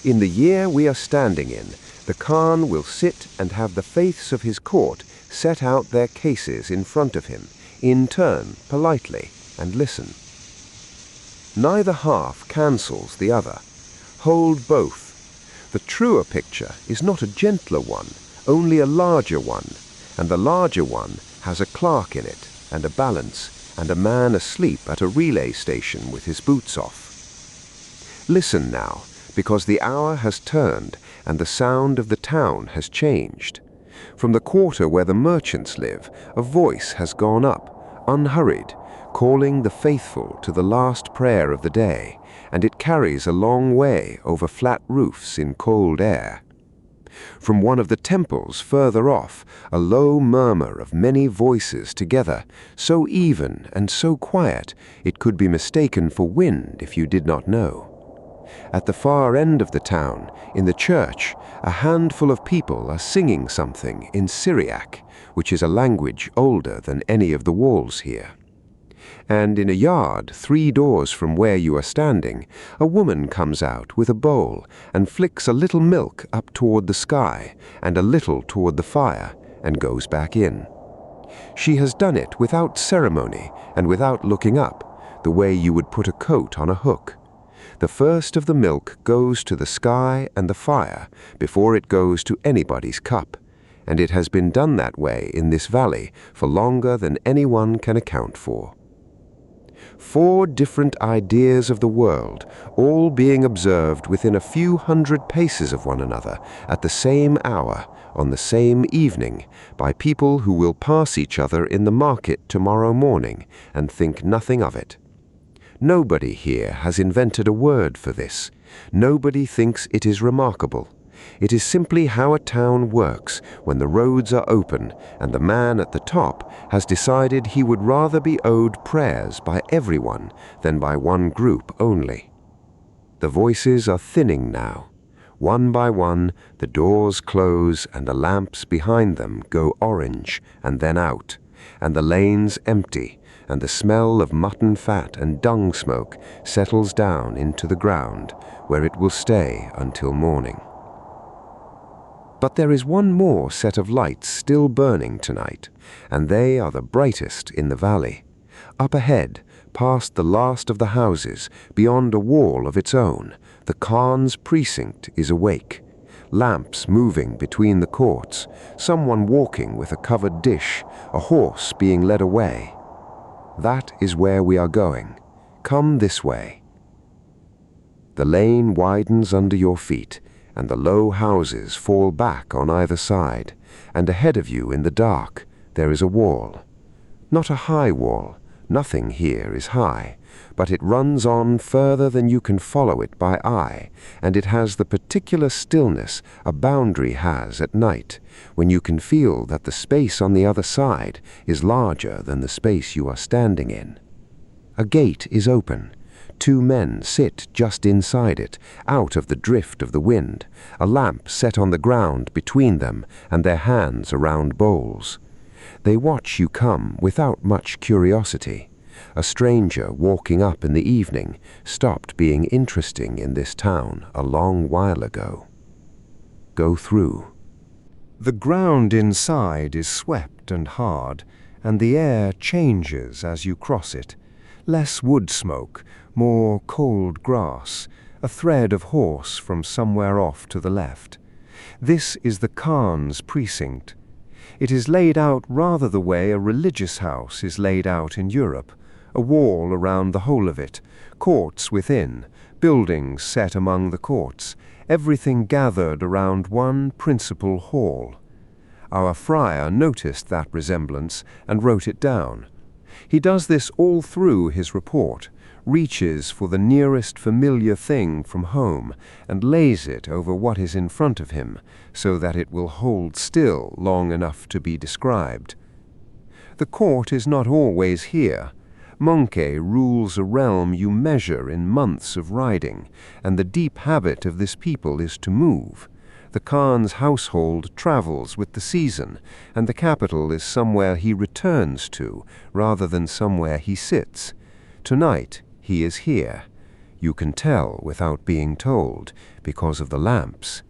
[SPEAKER 2] In the year we are standing in, the Khan will sit and have the faiths of his court set out their cases in front of him, in turn, politely, and listen. Neither half cancels the other. Hold both. The truer picture is not a gentler one, only a larger one, and the larger one has a clerk in it, and a balance, and a man asleep at a relay station with his boots off. Listen now, because the hour has turned, and the sound of the town has changed. From the quarter where the merchants live, a voice has gone up, unhurried, calling the faithful to the last prayer of the day, and it carries a long way over flat roofs in cold air. From one of the temples further off, a low murmur of many voices together, so even and so quiet it could be mistaken for wind if you did not know. At the far end of the town, in the church, a handful of people are singing something in Syriac, which is a language older than any of the walls here. And in a yard 3 doors from where you are standing, a woman comes out with a bowl and flicks a little milk up toward the sky and a little toward the fire and goes back in. She has done it without ceremony and without looking up.
[SPEAKER 1] the way you would put a coat on a hook. The first of the milk goes to the sky and the fire before it goes to anybody's cup, and it has been done that way in this valley for longer than anyone can account for. 4 different ideas of the world, all being observed within a few hundred paces of one another at the same hour, on the same evening, by people who will pass each other in the market tomorrow morning and think nothing of it. Nobody here has invented a word for this. Nobody thinks it is remarkable. It is simply how a town works when the roads are open and the man at the top has decided he would rather be owed prayers by everyone than by one group only. The voices are thinning now. One by one, the doors close and the lamps behind them go orange and then out, and the lanes empty, and the smell of mutton fat and dung smoke settles down into the ground, where it will stay until morning. But there is one more set of lights still burning tonight, and they are the brightest in the valley. Up ahead, past the last of the houses, beyond a wall of its own, the Khan's precinct is awake. Lamps moving between the courts, someone walking with a covered dish, a horse being led away. That is where we are going. Come this way. The lane widens under your feet, and the low houses fall back on either side, and ahead of you in the dark there is a wall. Not a high wall, nothing here is high, but it runs on further than you can follow it by eye, and it has the particular stillness a boundary has at night, when you can feel that the space on the other side is larger than the space you are standing in. A gate is open. 2 men sit just inside it, out of the drift of the wind, a lamp set on the ground between them and their hands around bowls. They watch you come without much curiosity. A stranger walking up in the evening stopped being interesting in this town a long while ago. Go through. The ground inside is swept and hard, and the air changes as you cross it. Less wood smoke, more cold grass, a thread of horse from somewhere off to the left. This is the Khan's precinct. It is laid out rather the way a religious house is laid out in Europe, a wall around the whole of it, courts within, buildings set among the courts, everything gathered around one principal hall. Our friar noticed that resemblance and wrote it down. He does this all through his report, reaches for the nearest familiar thing from home and lays it over what is in front of him so that it will hold still long enough to be described. The court is not always here. Möngke rules a realm you measure in months of riding, and the deep habit of this people is to move. The Khan's household travels with the season, and the capital is somewhere he returns to rather than somewhere he sits. Tonight he is here. You can tell without being told, because of the lamps.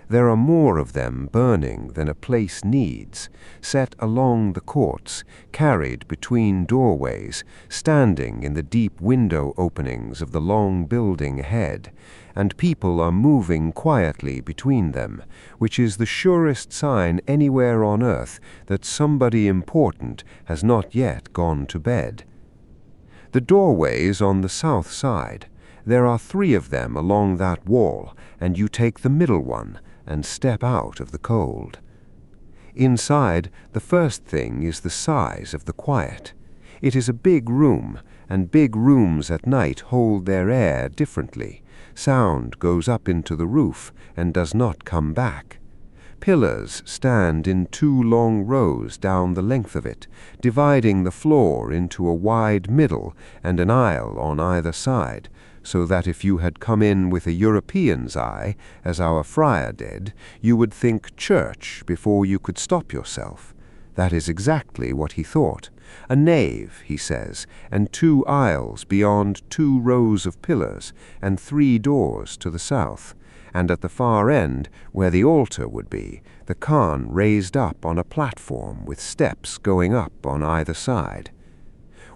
[SPEAKER 1] There are more of them burning than a place needs, set along the courts, carried between doorways, standing in the deep window openings of the long building ahead, and people are moving quietly between them, which is the surest sign anywhere on earth that somebody important has not yet gone to bed. The doorways on the south side. There are 3 of them along that wall, and you take the middle one and step out of the cold. Inside, the first thing is the size of the quiet. It is a big room, and big rooms at night hold their air differently. Sound goes up into the roof and does not come back. Pillars stand in 2 long rows down the length of it, dividing the floor into a wide middle and an aisle on either side, so that if you had come in with a European's eye, as our friar did, you would think church before you could stop yourself. That is exactly what he thought. A nave, he says, and 2 aisles beyond 2 rows of pillars, and 3 doors to the south. And at the far end, where the altar would be, the Khan raised up on a platform with steps going up on either side.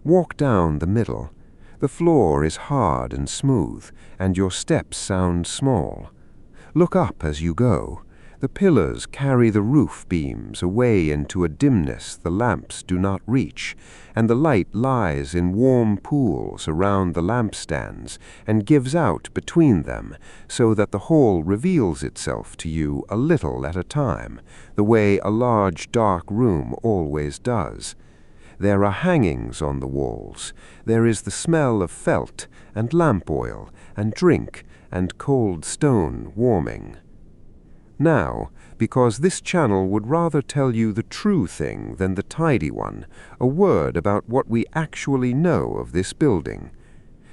[SPEAKER 1] Walk down the middle.
[SPEAKER 2] The floor is hard and smooth, and your steps sound small. Look up as you go. The pillars carry the roof beams away into a dimness the lamps do not reach, and the light lies in warm pools around the lampstands and gives out between them, so that the hall reveals itself to you a little at a time, the way a large dark room always does. There are hangings on the walls. There is the smell of felt and lamp oil and drink and cold stone warming. Now, because this channel would rather tell you the true thing than the tidy one, a word about what we actually know of this building.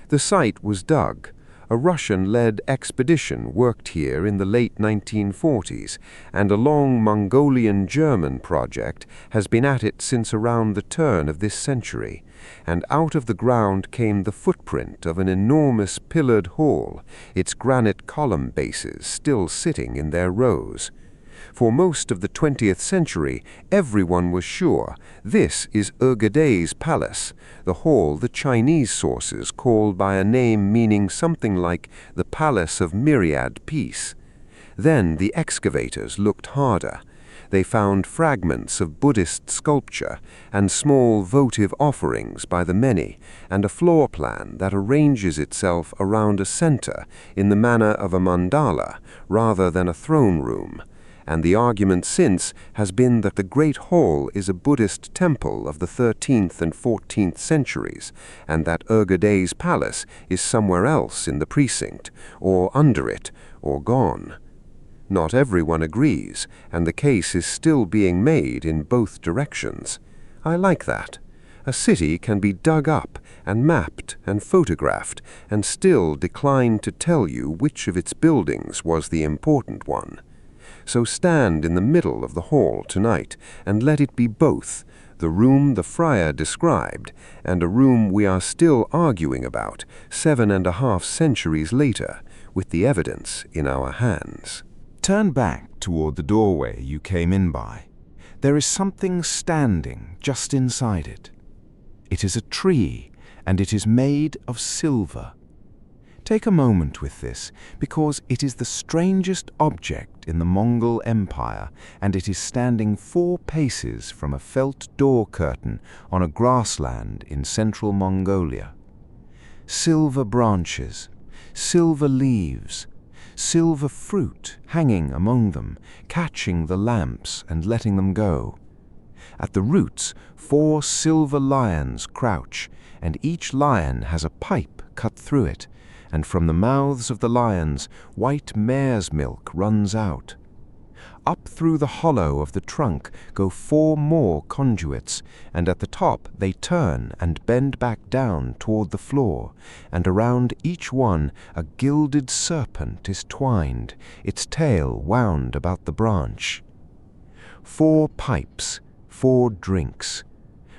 [SPEAKER 2] The site was dug. A Russian-led expedition worked here in the late 1940s, and a long Mongolian-German project has been at it since around the turn of this century, and out of the ground came the footprint of an enormous pillared hall, its granite column bases still sitting in their rows. For most of the 20th century, everyone was sure this is Ögedei's palace, the hall the Chinese sources call by a name meaning something like the Palace of Myriad Peace. Then the excavators looked harder. They found fragments of Buddhist sculpture and small votive offerings by the many, and a floor plan that arranges itself around a center in the manner of a mandala rather than a throne room. And the argument since has been that the Great Hall is a Buddhist temple of the 13th and 14th centuries, and that Ögedei's palace is somewhere else in the precinct, or under it, or gone. Not everyone agrees, and the case is still being made in both directions. I like that. A city can be dug up and mapped and photographed, and still decline to tell you which of its buildings was the important one. So stand in the middle of the hall tonight, and let it be both, the room the friar described, and a room we are still arguing about 7.5 centuries later, with the evidence in our hands.
[SPEAKER 1] Turn back toward the doorway you came in by. There is something standing just inside it. It is a tree, and it is made of silver. Take a moment with this, because it is the strangest object in the Mongol Empire, and it is standing 4 paces from a felt door curtain on a grassland in central Mongolia. Silver branches, silver leaves, silver fruit hanging among them, catching the lamps and letting them go. At the roots, 4 silver lions crouch, and each lion has a pipe cut through it, and from the mouths of the lions white mare's milk runs out. Up through the hollow of the trunk go 4 more conduits, and at the top they turn and bend back down toward the floor, and around each one a gilded serpent is twined, its tail wound about the branch. 4 pipes, 4 drinks.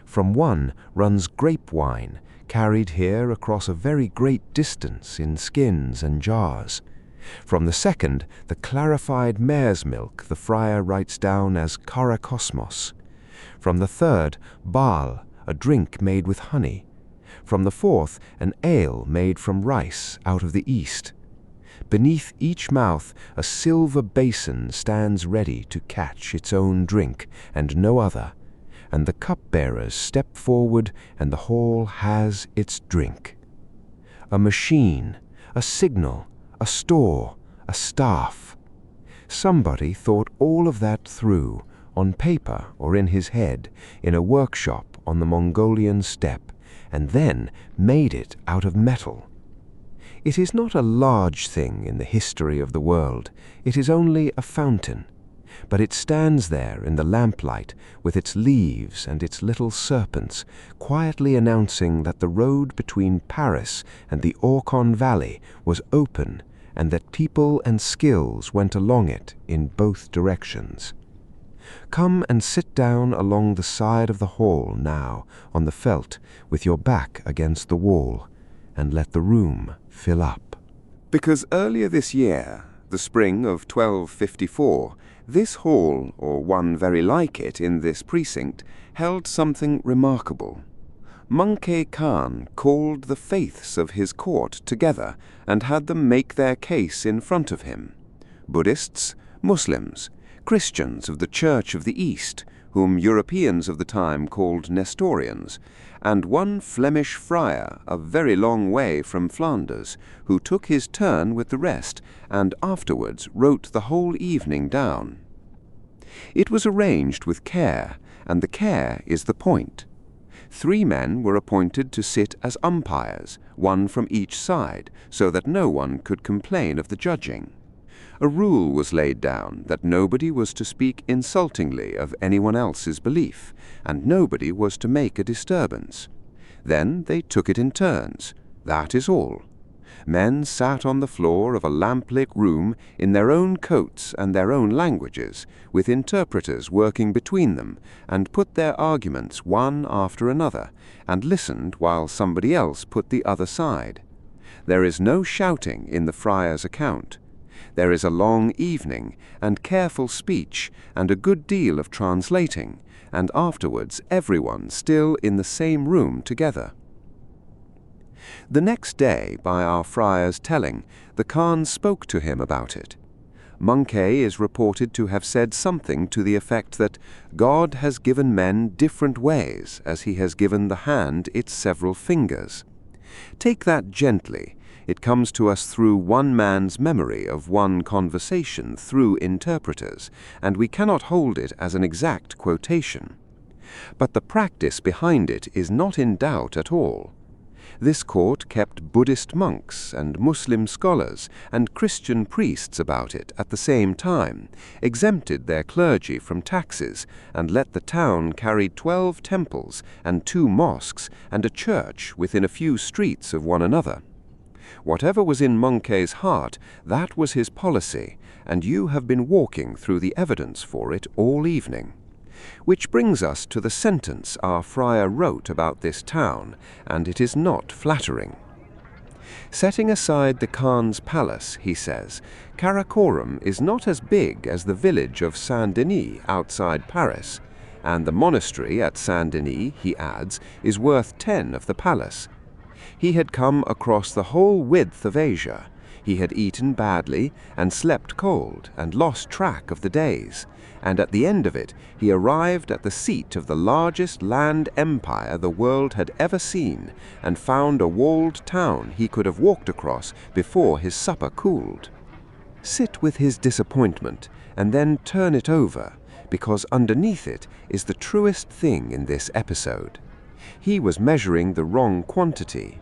[SPEAKER 1] From one runs grape wine, carried here across a very great distance in skins and jars. From the second, the clarified mare's milk the friar writes down as Karakosmos. From the third, bal, a drink made with honey. From the fourth, an ale made from rice out of the east. Beneath each mouth, a silver basin stands ready to catch its own drink, and no other. And the cupbearers step forward, and the hall has its drink. A machine, a signal, a store, a staff. Somebody thought all of that through, on paper or in his head, in a workshop on the Mongolian steppe, and then made it out of metal. It is not a large thing in the history of the world. It is only a fountain. But it stands there in the lamplight with its leaves and its little serpents, quietly announcing that the road between Paris and the Orkhon valley was open, and that people and skills went along it in both directions. Come and sit down along the side of the hall now, on the felt, with your back against the wall, and let the room fill up.
[SPEAKER 2] Because earlier this year, the spring of 1254, this hall, or one very like it in this precinct, held something remarkable.
[SPEAKER 1] Möngke Khan called the faiths of his court together and had them make their case in front of him. Buddhists, Muslims, Christians of the Church of the East, whom Europeans of the time called Nestorians, and one Flemish friar a very long way from Flanders, who took his turn with the rest and afterwards wrote the whole evening down. It was arranged with care, and the care is the point. 3 men were appointed to sit as umpires, one from each side, so that no one could complain of the judging. A rule was laid down that nobody was to speak insultingly of anyone else's belief, and nobody was to make a disturbance. Then they took it in turns. That is all. Men sat on the floor of a lamp-lit room in their own coats and their own languages, with interpreters working between them, and put their arguments one after another, and listened while somebody else put the other side. There is no shouting in the friar's account. There is a long evening, and careful speech, and a good deal of translating, and afterwards everyone still in the same room together. The next day, by our friar's telling, the Khan spoke to him about it. Möngke is reported to have said something to the effect that God has given men different ways as he has given the hand its several fingers. Take that gently. It comes to us through one man's memory of one conversation through interpreters, and we cannot hold it as an exact quotation. But the practice behind it is not in doubt at all. This court kept Buddhist monks and Muslim scholars and Christian priests about it at the same time, exempted their clergy from taxes, and let the town carry 12 temples and 2 mosques and a church within a few streets of one another. Whatever was in Möngke's heart, that was his policy, and you have been walking through the evidence for it all evening. Which brings us to the sentence our friar wrote about this town, and it is not flattering. Setting aside the Khan's palace, he says, Karakorum is not as big as the village of Saint-Denis outside Paris, and the monastery at Saint-Denis, he adds, is worth 10 of the palace. He had come across the whole width of Asia. He had eaten badly and slept cold and lost track of the days, and at the end of it he arrived at the seat of the largest land empire the world had ever seen, and found a walled town he could have walked across before his supper cooled. Sit with his disappointment and then turn it over, because underneath it is the truest thing in this episode. He was measuring the wrong quantity.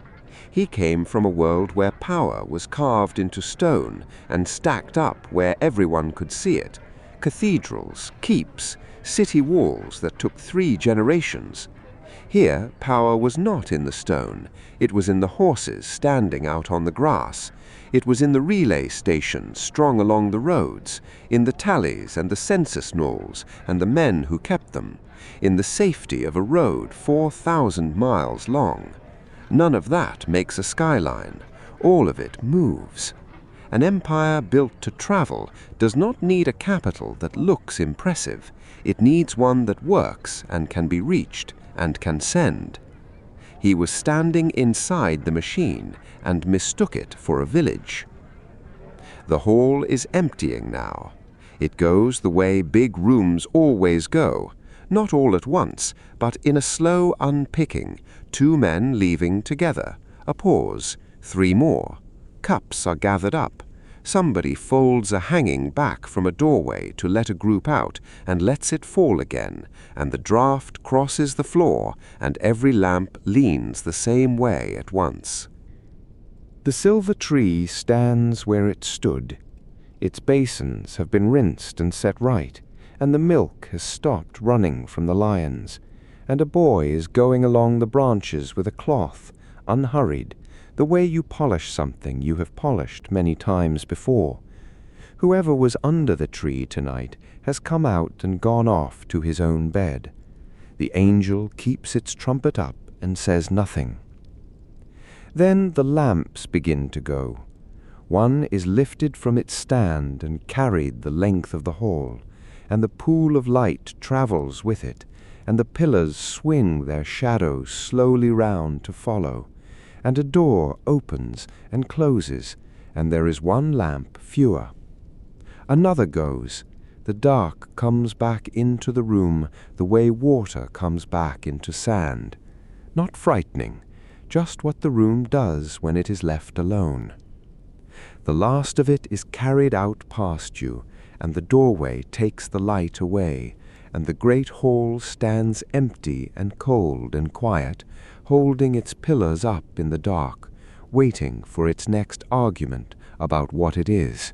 [SPEAKER 1] He came from a world where power was carved into stone and stacked up where everyone could see it. Cathedrals, keeps, city walls that took 3 generations. Here, power was not in the stone. It was in the horses standing out on the grass. It was in the relay stations strung along the roads, in the tallies and the census knolls and the men who kept them, in the safety of a road 4,000 miles long. None of that makes a skyline. All of it moves. An empire built to travel does not need a capital that looks impressive. It needs one that works and can be reached and can send. He was standing inside the machine and mistook it for a village. The hall is emptying now. It goes the way big rooms always go, not all at once, but in a slow unpicking, 2 men leaving together, a pause, 3 more. Cups are gathered up. Somebody folds a hanging back from a doorway to let a group out and lets it fall again, and the draught crosses the floor, and every lamp leans the same way at once.
[SPEAKER 2] The silver tree stands where it stood. Its basins have been rinsed and set right, and the milk has stopped running from the lions, and a boy is going along the branches with a cloth, unhurried, the way you polish something you have polished many times before. Whoever was under the tree tonight has come out and gone off to his own bed. The angel keeps its trumpet up and says nothing. Then the lamps begin to go. One is lifted from its stand and carried the length of the hall, and the pool of light travels with it,
[SPEAKER 1] and the pillars swing their shadows slowly round to follow, and a door opens and closes, and there is one lamp fewer. Another goes. The dark comes back into the room the way water comes back into sand. Not frightening, just what the room does when it is left alone. The last of it is carried out past you, and the doorway takes the light away, and the great hall stands empty and cold and quiet, holding its pillars up in the dark, waiting for its next argument about what it is.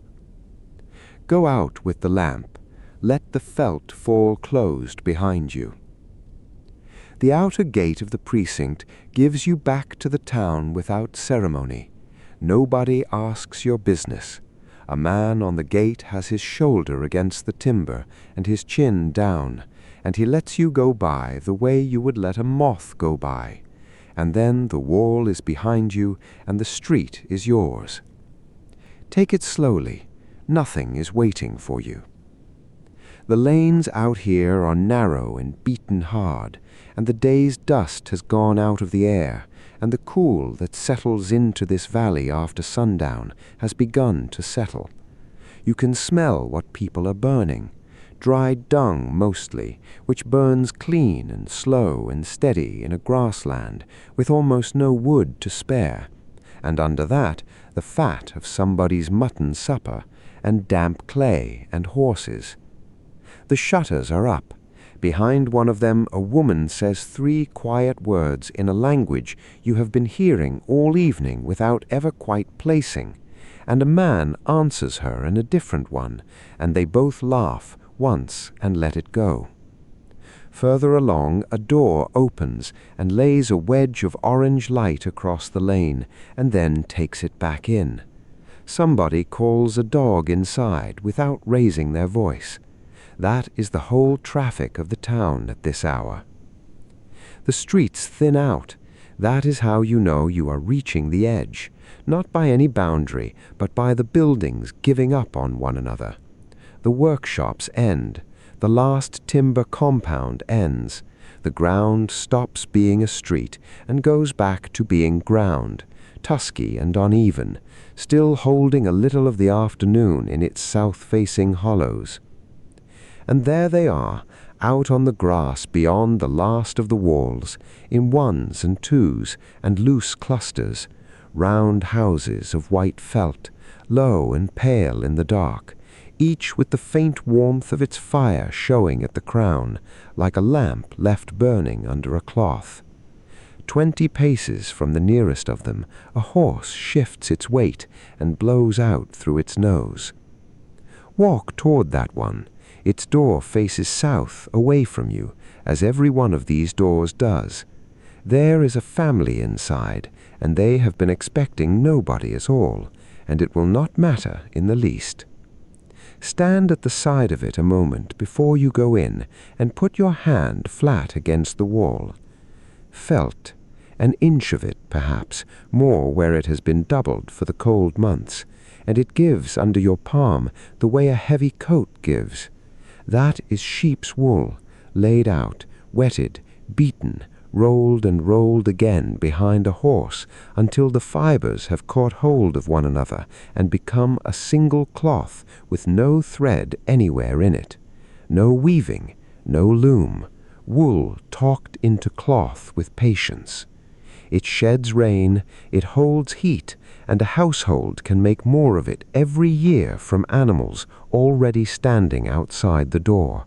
[SPEAKER 1] Go out with the lamp. Let the felt fall closed behind you. The outer gate of the precinct gives you back to the town without ceremony. Nobody asks your business. A man on the gate has his shoulder against the timber and his chin down, and he lets you go by the way you would let a moth go by, and then the wall is behind you and the street is yours. Take it slowly. Nothing is waiting for you. The lanes out here are narrow and beaten hard, and the day's dust has gone out of the air, and the cool that settles into this valley after sundown has begun to settle. You can smell what people are burning. Dried dung mostly, which burns clean and slow and steady in a grassland with almost no wood to spare, and under that the fat of somebody's mutton supper, and damp clay and horses. The shutters are up. Behind one of them a woman says 3 quiet words in a language you have been hearing all evening without ever quite placing, and a man answers her in a different one, and they both laugh once and let it go. Further along a door opens and lays a wedge of orange light across the lane, and then takes it back in. Somebody calls a dog inside without raising their voice. That is the whole traffic of the town at this hour. The streets thin out. That is how you know you are reaching the edge, not by any boundary, but by the buildings giving up on one another. The workshops end. The last timber compound ends. The ground stops being a street and goes back to being ground, tusky and uneven, still holding a little of the afternoon in its south-facing hollows. And there they are, out on the grass beyond the last of the walls, in ones and twos and loose clusters, round houses of white felt, low and pale in the dark, each with the faint warmth of its fire showing at the crown, like a lamp left burning under a cloth. 20 paces from the nearest of them, a horse shifts its weight and blows out through its nose. Walk toward that one. Its door faces south, away from you, as every one of these doors does. There is a family inside, and they have been expecting nobody at all, and it will not matter in the least. Stand at the side of it a moment before you go in, and put your hand flat against the wall. Felt, an inch of it, perhaps, more where it has been doubled for the cold months, and it gives under your palm the way a heavy coat gives. That is sheep's wool, laid out, wetted, beaten, rolled and rolled again behind a horse until the fibers have caught hold of one another and become a single cloth with no thread anywhere in it, no weaving, no loom, wool talked into cloth with patience. It sheds rain, it holds heat, and a household can make more of it every year from animals already standing outside the door.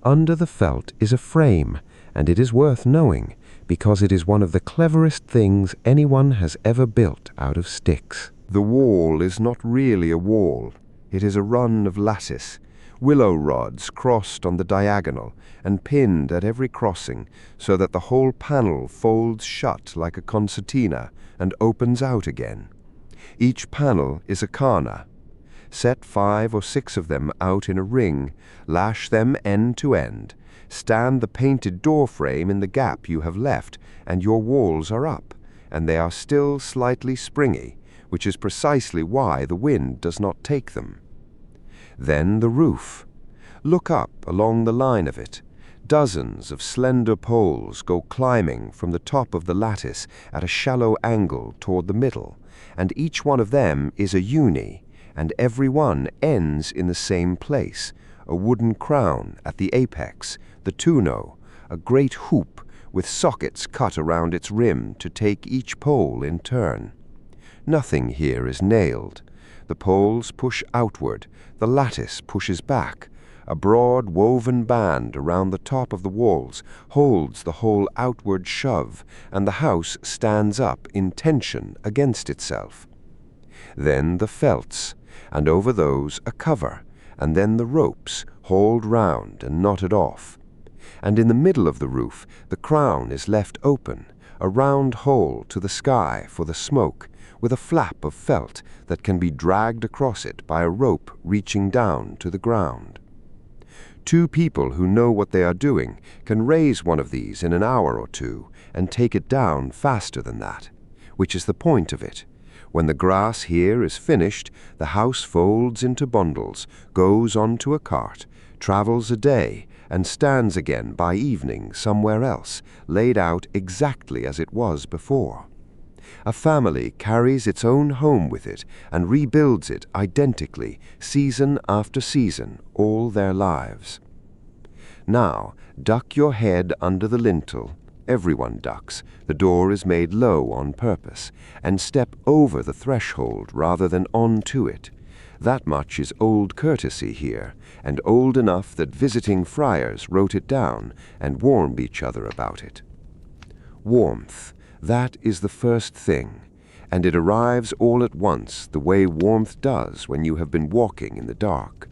[SPEAKER 1] Under the felt is a frame, and it is worth knowing, because it is one of the cleverest things anyone has ever built out of sticks.
[SPEAKER 2] The wall is not really a wall. It is a run of lattice, willow rods crossed on the diagonal and pinned at every crossing so that the whole panel folds shut like a concertina and opens out again. Each panel is a khana. Set 5 or 6 of them out in a ring, lash them end to end, stand the painted door frame in the gap you have left, and your walls are up, and they are still slightly springy, which is precisely why the wind does not take them. Then the roof. Look up along the line of it. Dozens of slender poles go climbing from the top of the lattice at a shallow angle toward the middle, and each one of them is a uni, and every one ends in the same place, a wooden crown at the apex, the tuno, a great hoop with sockets cut around its rim to take each pole in turn. Nothing here is nailed. The poles push outward, the lattice pushes back. A broad woven band around the top of the walls holds the whole outward shove, and the house stands up in tension against itself. Then the felts, and over those a cover, and then the ropes, hauled round and knotted off. And in the middle of the roof the crown is left open, a round hole to the sky for the smoke, with a flap of felt that can be dragged across it by a rope reaching down to the ground. 2 people who know what they are doing can raise one of these in an hour or 2 and take it down faster than that, which is the point of it. When the grass here is finished, the house folds into bundles, goes onto a cart, travels a day, and stands again by evening somewhere else, laid out exactly as it was before. A family carries its own home with it and rebuilds it identically, season after season, all their lives. Now, duck your head under the lintel. Everyone ducks. The door is made low on purpose, and step over the threshold rather than onto it. That much is old courtesy here, and old enough that visiting friars wrote it down and warned each other about it. Warmth. That is the first thing, and it arrives all at once the way warmth does when you have been walking in the dark.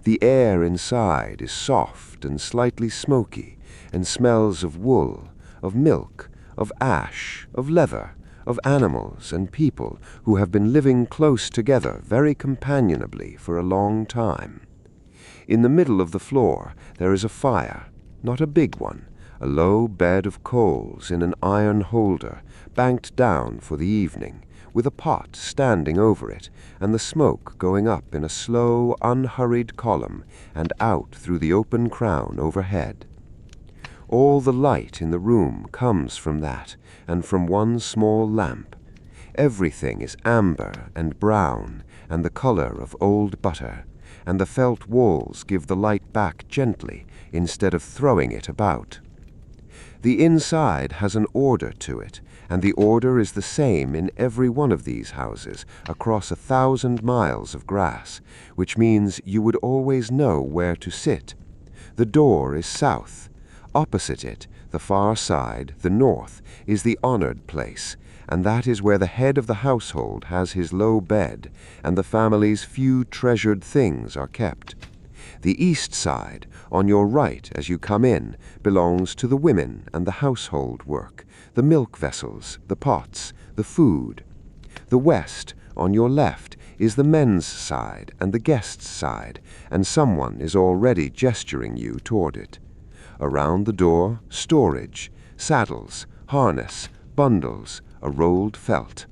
[SPEAKER 2] The air inside is soft and slightly smoky, and smells of wool, of milk, of ash, of leather, of animals and people who have been living close together very companionably for a long time. In the middle of the floor there is a fire, not a big one, a low bed of coals in an iron holder, banked down for the evening, with a pot standing over it, and the smoke going up in a slow, unhurried column and out through the open crown overhead. All the light in the room comes from that, and from one small lamp. Everything is amber and brown, and the color of old butter, and the felt walls give the light back gently, instead of throwing it about. The inside has an order to it, and the order is the same in every one of these houses across 1,000 miles of grass, which means you would always know where to sit. The door is south. Opposite it, the far side, the north, is the honored place, and that is where the head of the household has his low bed, and the family's few treasured things are kept. The east side, on your right as you come in, belongs to the women and the household work, the milk vessels, the pots, the food. The west, on your left, is the men's side and the guests' side, and someone is already gesturing you toward it. Around the door, storage, saddles, harness, bundles, a rolled felt.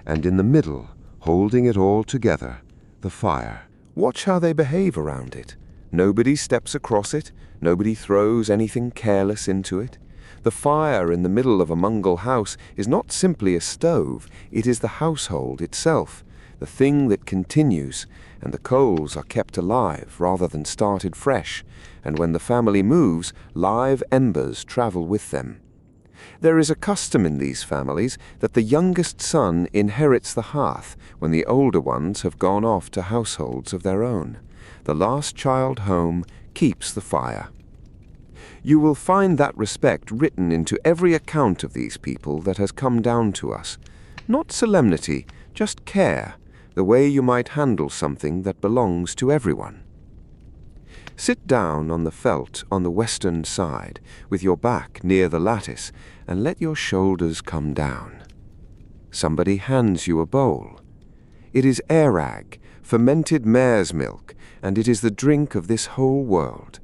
[SPEAKER 2] And in the middle, holding it all together, the fire. Watch how they behave around it. Nobody steps across it, nobody throws anything careless into it. The fire in the middle of a Mongol house is not simply a stove, it is the household itself, the thing that continues, and the coals are kept alive rather than started fresh, and when the family moves, live embers travel with them. There is a custom in these families that the youngest son inherits the hearth when the older ones have gone off to households of their own. The last child home keeps the fire. You will find that respect written into every account of these people that has come down to us. Not solemnity, just care, the way you might handle something that belongs to everyone. Sit down on the felt on the western side, with your back near the lattice, and let your shoulders come down. Somebody hands you a bowl. It is airag, fermented mare's milk, and it is the drink of this whole world.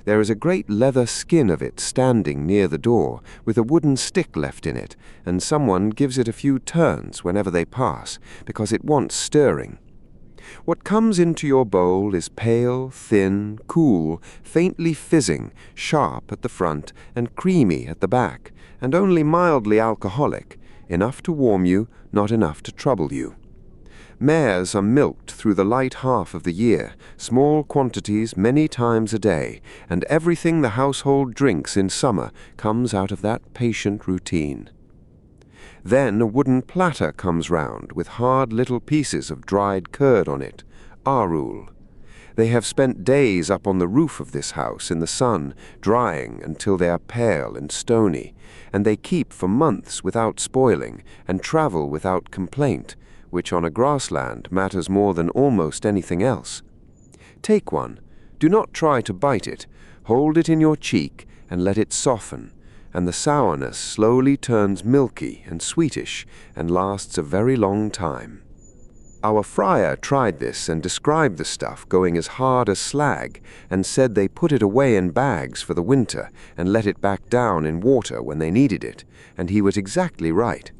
[SPEAKER 2] There is a great leather skin of it standing near the door, with a wooden stick left in it, and someone gives it a few turns whenever they pass, because it wants stirring.
[SPEAKER 1] What comes into your bowl is pale, thin, cool, faintly fizzing, sharp at the front and creamy at the back, and only mildly alcoholic, enough to warm you, not enough to trouble you. Mares are milked through the light half of the year, small quantities many times a day, and everything the household drinks in summer comes out of that patient routine. Then a wooden platter comes round with hard little pieces of dried curd on it, arul. They have spent days up on the roof of this house in the sun, drying until they are pale and stony, and they keep for months without spoiling and travel without complaint, which on a grassland matters more than almost anything else. Take one. Do not try to bite it. Hold it in your cheek and let it soften, and the sourness slowly turns milky and sweetish and lasts a very long time. Our friar tried this and described the stuff going as hard as slag, and said they put it away in bags for the winter and let it back down in water when they needed it, and he was exactly right.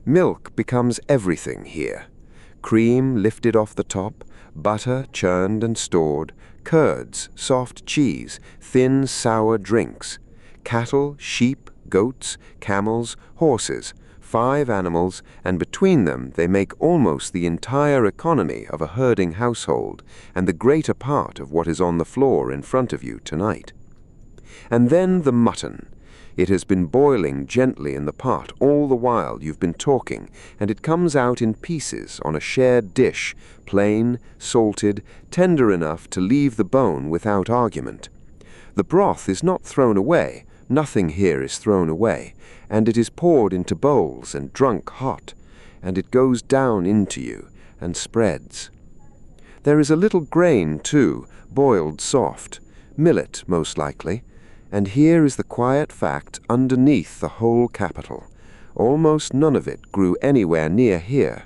[SPEAKER 1] Milk becomes everything here. Cream lifted off the top, butter churned and stored, curds, soft cheese, thin sour drinks, cattle, sheep, goats, camels, horses, 5 animals, and between them they make almost the entire economy of a herding household, and the greater part of what is on the floor in front of you tonight. And then the mutton. It has been boiling gently in the pot all the while you've been talking, and it comes out in pieces on a shared dish, plain, salted, tender enough to leave the bone without argument. The broth is not thrown away. Nothing here is thrown away, and it is poured into bowls and drunk hot, and it goes down into you and spreads. There is a little grain, too, boiled soft, millet most likely, and here is the quiet fact underneath the whole capital. Almost none of it grew anywhere near here.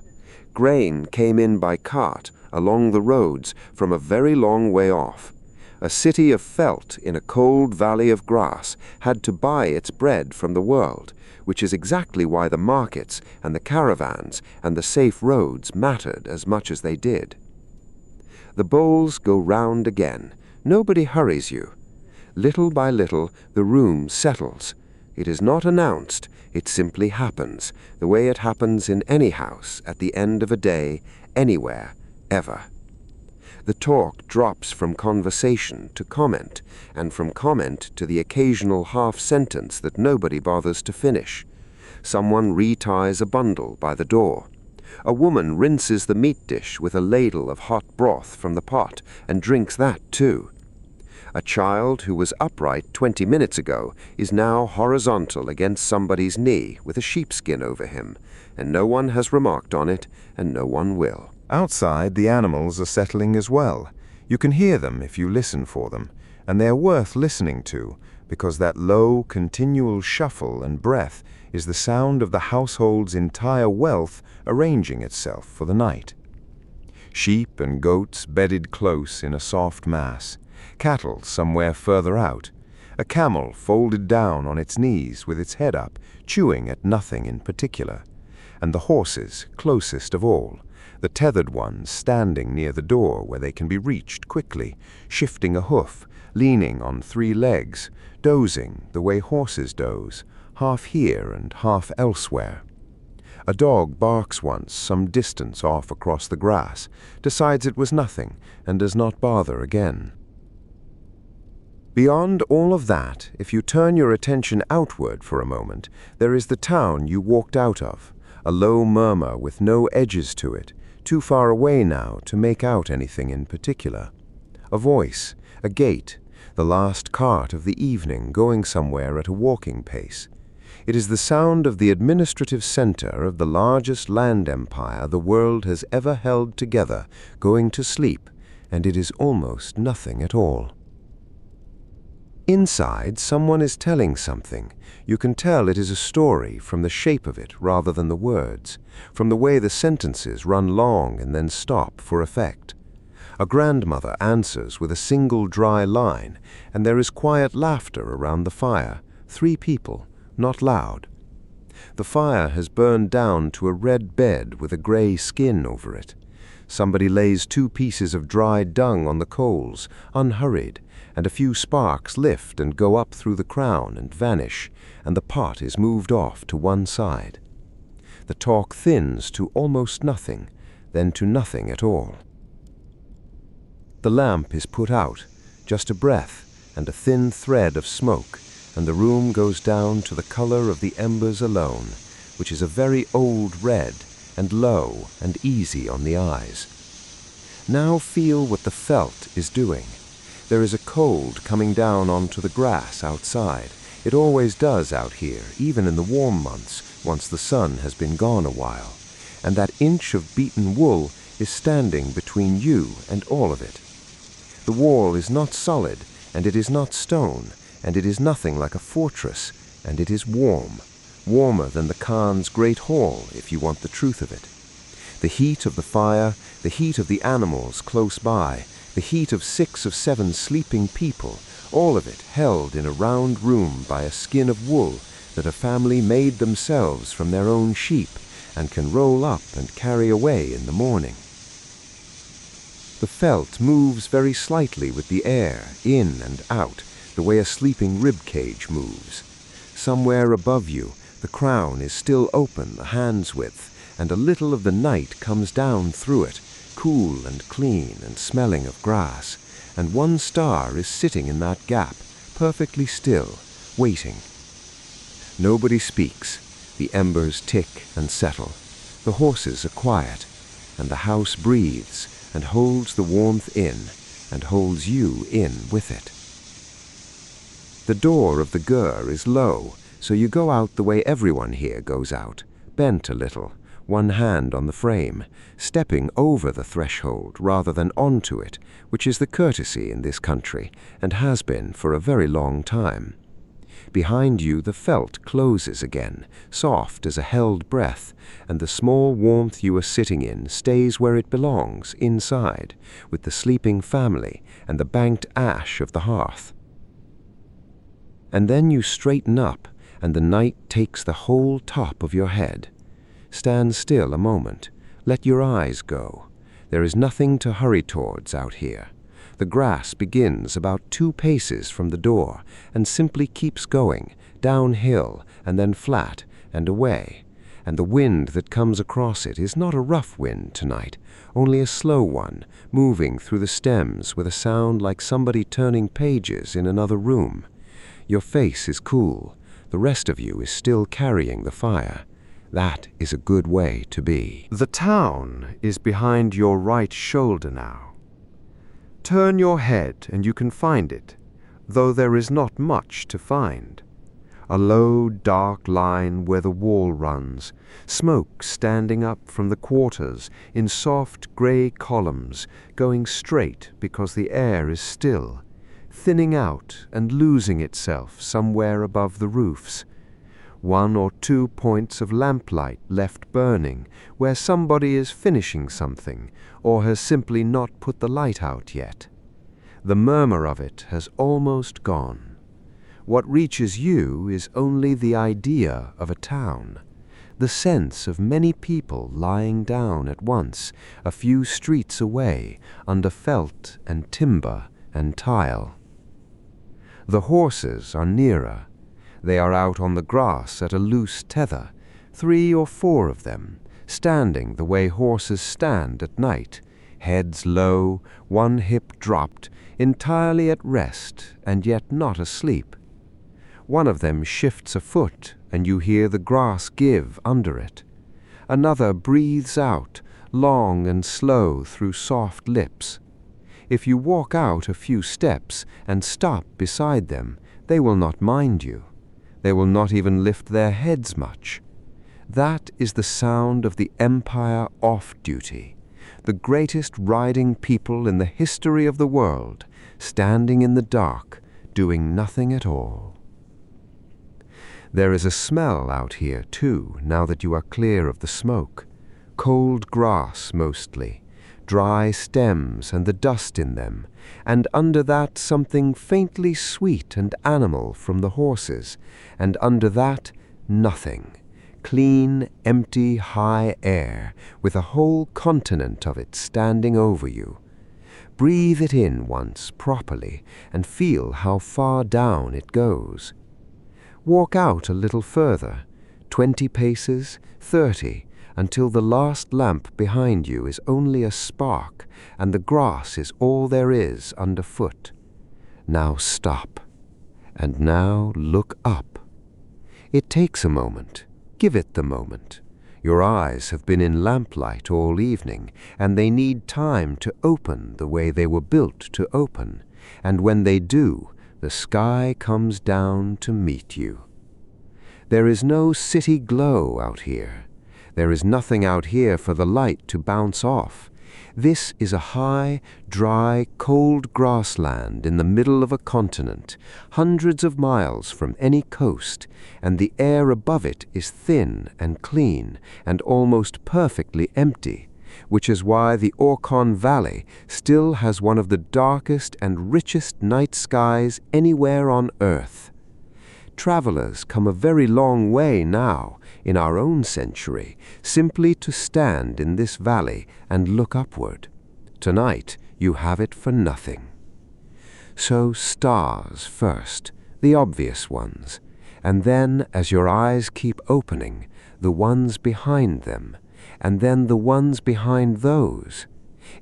[SPEAKER 1] Grain came in by cart along the roads from a very long way off. A city of felt in a cold valley of grass had to buy its bread from the world, which is exactly why the markets and the caravans and the safe roads mattered as much as they did. The bowls go round again. Nobody hurries you. Little by little the room settles. It is not announced, it simply happens, the way it happens in any house at the end of a day, anywhere, ever. The talk drops from conversation to comment, and from comment to the occasional half-sentence that nobody bothers to finish. Someone reties a bundle by the door. A woman rinses the meat dish with a ladle of hot broth from the pot and drinks that too. A child who was upright 20 minutes ago is now horizontal against somebody's knee with a sheepskin over him, and no one has remarked on it, and no one will.
[SPEAKER 2] Outside, the animals are settling as well. You can hear them if you listen for them, and they are worth listening to, because that low, continual shuffle and breath is the sound of the household's entire wealth arranging itself for the night. Sheep and goats bedded close in a soft mass, cattle somewhere further out, a camel folded down on its knees with its head up, chewing at nothing in particular, and the horses closest of all, the tethered ones standing near the door where they can be reached quickly, shifting a hoof, leaning on 3 legs, dozing the way horses doze, half here and half elsewhere. A dog barks once some distance off across the grass, decides it was nothing, and does not bother again. Beyond all of that, if you turn your attention outward for a moment, there is the town you walked out of, a low murmur with no edges to it, too far away now to make out anything in particular. A voice, a gate, the last cart of the evening going somewhere at a walking pace. It is the sound of the administrative center of the largest land empire the world has ever held together, going to sleep, and it is almost nothing at all. Inside, someone is telling something. You can tell it is a story from the shape of it rather than the words, from the way the sentences run long and then stop for effect. A grandmother answers with a single dry line, and there is quiet laughter around the fire. 3 people, not loud. The fire has burned down to a red bed with a gray skin over it. Somebody lays 2 pieces of dried dung on the coals, unhurried, and a few sparks lift and go up through the crown and vanish, and the pot is moved off to one side. The talk thins to almost nothing, then to nothing at all. The lamp is put out, just a breath and a thin thread of smoke, and the room goes down to the color of the embers alone, which is a very old red and low and easy on the eyes. Now feel what the felt is doing. There is a cold coming down onto the grass outside. It always does out here, even in the warm months, once the sun has been gone a while. And that inch of beaten wool is standing between you and all of it. The wall is not solid, and it is not stone, and it is nothing like a fortress, and it is warm, warmer than the Khan's great hall, if you want the truth of it. The heat of the fire, the heat of the animals close by, the heat of 6 or 7 sleeping people, all of it held in a round room by a skin of wool that a family made themselves from their own sheep, and can roll up and carry away in the morning. The felt moves very slightly with the air, in and out, the way a sleeping rib cage moves. Somewhere above you, the crown is still open a hand's width, and a little of the night comes down through it, cool and clean and smelling of grass, and one star is sitting in that gap, perfectly still, waiting. Nobody speaks. The embers tick and settle. The horses are quiet, and the house breathes and holds the warmth in, and holds you in with it. The door of the gur is low, so you go out the way everyone here goes out, bent a little, one hand on the frame, stepping over the threshold rather than onto it, which is the courtesy in this country, and has been for a very long time. Behind you the felt closes again, soft as a held breath, and the small warmth you are sitting in stays where it belongs, inside, with the sleeping family and the banked ash of the hearth. And then you straighten up, and the night takes the whole top of your head. Stand still a moment. Let your eyes go. There is nothing to hurry towards out here. The grass begins about 2 paces from the door and simply keeps going, downhill and then flat and away. And the wind that comes across it is not a rough wind tonight, only a slow one, moving through the stems with a sound like somebody turning pages in another room. Your face is cool. The rest of you is still carrying the fire. That is a good way to be. The town is behind your right shoulder now. Turn your head and you can find it, though there is not much to find. A low, dark line where the wall runs, smoke standing up from the quarters in soft grey columns, going straight because the air is still, thinning out and losing itself somewhere above the roofs. 1 or 2 points of lamplight left burning where somebody is finishing something or has simply not put the light out yet. The murmur of it has almost gone. What reaches you is only the idea of a town, the sense of many people lying down at once a few streets away under felt and timber and tile. The horses are nearer. They are out on the grass at a loose tether, 3 or 4 of them, standing the way horses stand at night, heads low, one hip dropped, entirely at rest and yet not asleep. One of them shifts a foot, and you hear the grass give under it. Another breathes out, long and slow through soft lips. If you walk out a few steps and stop beside them, they will not mind you. They will not even lift their heads much. That is the sound of the Empire off-duty, the greatest riding people in the history of the world, standing in the dark, doing nothing at all. There is a smell out here, too, now that you are clear of the smoke. Cold grass, mostly, dry stems and the dust in them, and under that something faintly sweet and animal from the horses, and under that nothing, clean, empty, high air, with a whole continent of it standing over you. Breathe it in once properly and feel how far down it goes. Walk out a little further, 20 paces, 30, until the last lamp behind you is only a spark and the grass is all there is underfoot. Now stop, and now look up. It takes a moment. Give it the moment. Your eyes have been in lamplight all evening, and they need time to open the way they were built to open, and when they do, the sky comes down to meet you. There is no city glow out here. There is nothing out here for the light to bounce off. This is a high, dry, cold grassland in the middle of a continent, hundreds of miles from any coast, and the air above it is thin and clean and almost perfectly empty, which is why the Orkhon Valley still has one of the darkest and richest night skies anywhere on earth. Travelers come a very long way now, in our own century, simply to stand in this valley and look upward. Tonight you have it for nothing. So stars first, the obvious ones, and then as your eyes keep opening, the ones behind them, and then the ones behind those.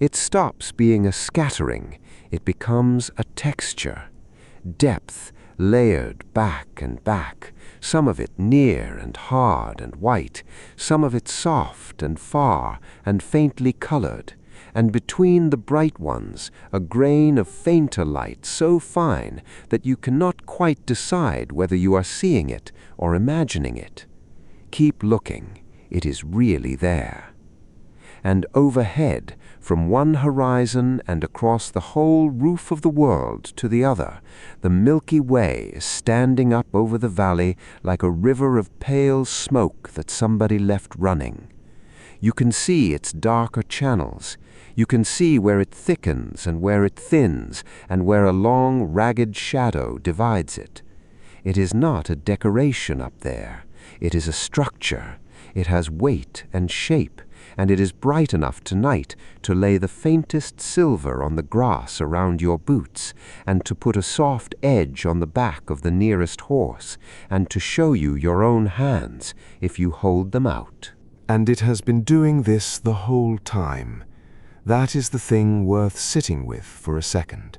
[SPEAKER 2] It stops being a scattering, it becomes a texture, depth, layered back and back, some of it near and hard and white, some of it soft and far and faintly colored, and between the bright ones a grain of fainter light so fine that you cannot quite decide whether you are seeing it or imagining it. Keep looking, it is really there. And overhead, from one horizon and across the whole roof of the world to the other, the Milky Way is standing up over the valley like a river of pale smoke that somebody left running. You can see its darker channels. You can see where it thickens and where it thins, and where a long, ragged shadow divides it. It is not a decoration up there. It is a structure. It has weight and shape, and it is bright enough tonight to lay the faintest silver on the grass around your boots, and to put a soft edge on the back of the nearest horse, and to show you your own hands if you hold them out.
[SPEAKER 1] And it has been doing this the whole time. That is the thing worth sitting with for a second.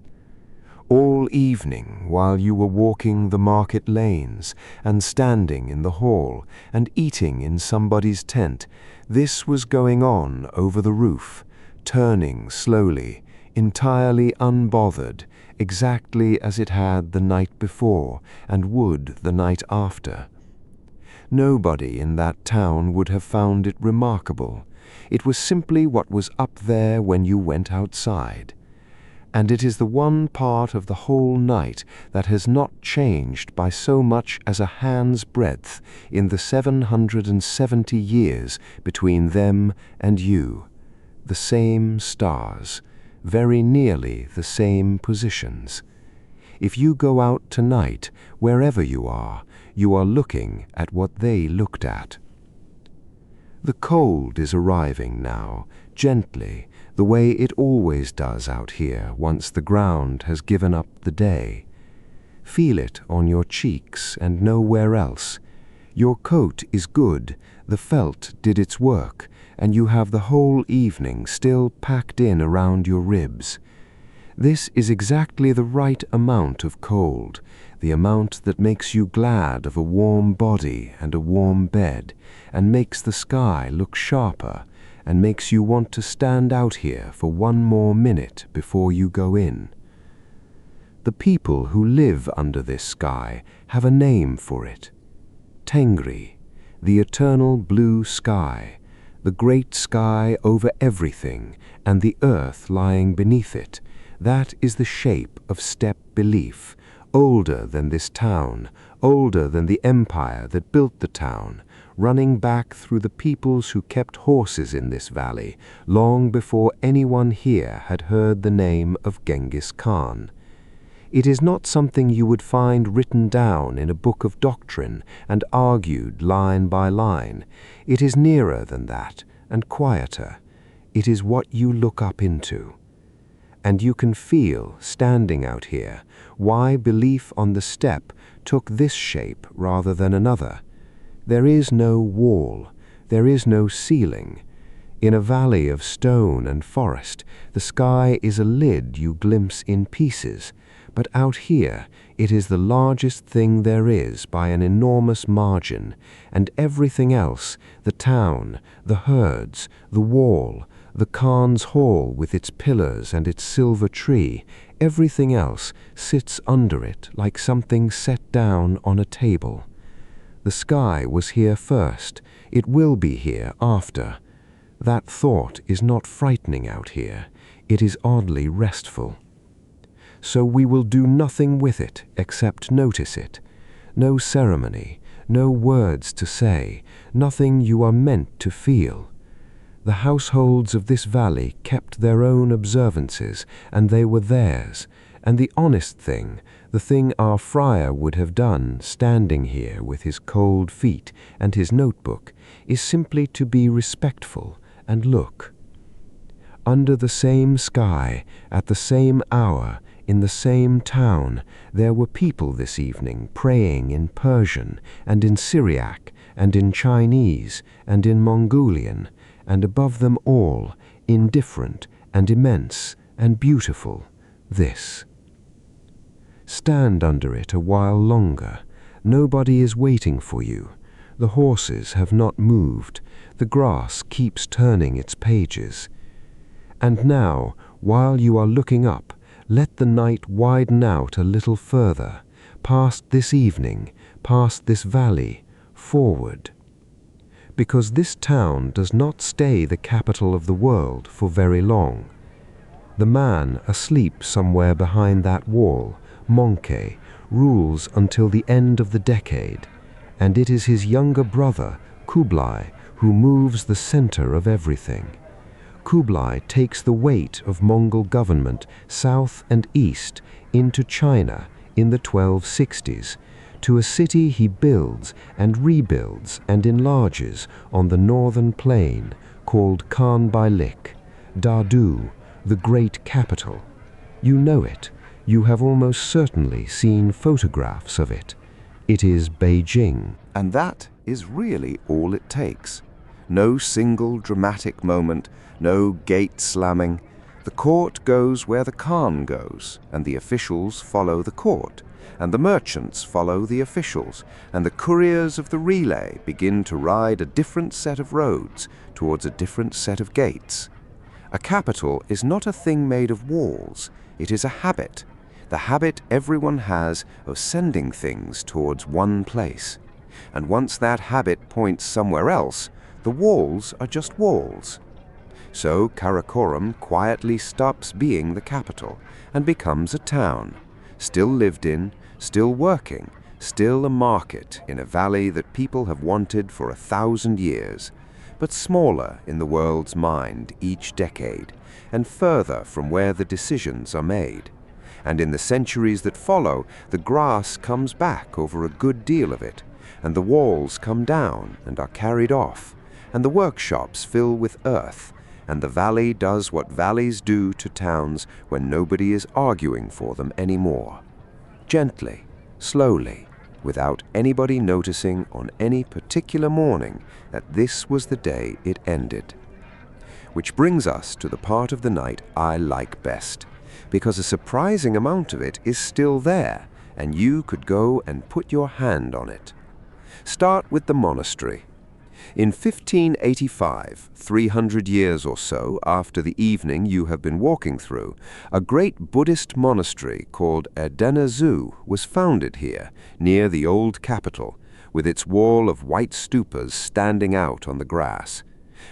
[SPEAKER 1] All evening, while you were walking the market lanes, and standing in the hall, and eating in somebody's tent, this was going on over the roof, turning slowly, entirely unbothered, exactly as it had the night before, and would the night after. Nobody in that town would have found it remarkable. It was simply what was up there when you went outside. And it is the one part of the whole night that has not changed by so much as a hand's breadth in the 770 years between them and you. The same stars, very nearly the same positions. If you go out tonight, wherever you are looking at what they looked at. The cold is arriving now, gently, the way it always does out here once the ground has given up the day. Feel it on your cheeks and nowhere else. Your coat is good, the felt did its work, and you have the whole evening still packed in around your ribs. This is exactly the right amount of cold, the amount that makes you glad of a warm body and a warm bed, and makes the sky look sharper, and makes you want to stand out here for one more minute before you go in. The people who live under this sky have a name for it. Tengri, the eternal blue sky, the great sky over everything, and the earth lying beneath it. That is the shape of steppe belief, older than this town, older than the empire that built the town, running back through the peoples who kept horses in this valley, long before anyone here had heard the name of Genghis Khan.
[SPEAKER 2] It is not something you would find written down in a book of doctrine and argued line by line. It is nearer than that and quieter. It is what you look up into. And you can feel, standing out here, why belief on the steppe took this shape rather than another. There is no wall. There is no ceiling. In a valley of stone and forest, the sky is a lid you glimpse in pieces, but out here it is the largest thing there is by an enormous margin, and everything else, the town, the herds, the wall, the Khan's hall with its pillars and its silver tree, everything else sits under it like something set down on a table. The sky was here first, it will be here after. That thought is not frightening out here, it is oddly restful. So we will do nothing with it except notice it. No ceremony, no words to say, nothing you are meant to feel. The households of this valley kept their own observances, and they were theirs, and the honest thing, the thing our friar would have done standing here with his cold feet and his notebook, is simply to be respectful and look. Under the same sky, at the same hour, in the same town, there were people this evening praying in Persian and in Syriac and in Chinese and in Mongolian, and above them all, indifferent and immense and beautiful, this. Stand under it a while longer. Nobody is waiting for you. The horses have not moved. The grass keeps turning its pages. And now, while you are looking up, let the night widen out a little further, past this evening, past this valley, forward. Because this town does not stay the capital of the world for very long. The man asleep somewhere behind that wall, Möngke, rules until the end of the decade, and it is his younger brother, Kublai, who moves the center of everything. Kublai takes the weight of Mongol government south and east into China in the 1260s, to a city he builds and rebuilds and enlarges on the northern plain called Khanbailik, Dadu, the great capital. You know it. You have almost certainly seen photographs of it. It is Beijing.
[SPEAKER 1] And that is really all it takes. No single dramatic moment, no gate slamming. The court goes where the Khan goes, and the officials follow the court, and the merchants follow the officials, and the couriers of the relay begin to ride a different set of roads towards a different set of gates. A capital is not a thing made of walls, it is a habit. The habit everyone has of sending things towards one place. And once that habit points somewhere else, the walls are just walls. So Karakorum quietly stops being the capital and becomes a town, still lived in, still working, still a market in a valley that people have wanted for 1,000 years, but smaller in the world's mind each decade, and further from where the decisions are made. And in the centuries that follow, the grass comes back over a good deal of it, and the walls come down and are carried off, and the workshops fill with earth, and the valley does what valleys do to towns when nobody is arguing for them anymore. Gently, slowly, without anybody noticing on any particular morning that this was the day it ended. Which brings us to the part of the night I like best, because a surprising amount of it is still there, and you could go and put your hand on it. Start with the monastery. In 1585, 300 years or so after the evening you have been walking through, a great Buddhist monastery called Zu was founded here, near the old capital, with its wall of white stupas standing out on the grass.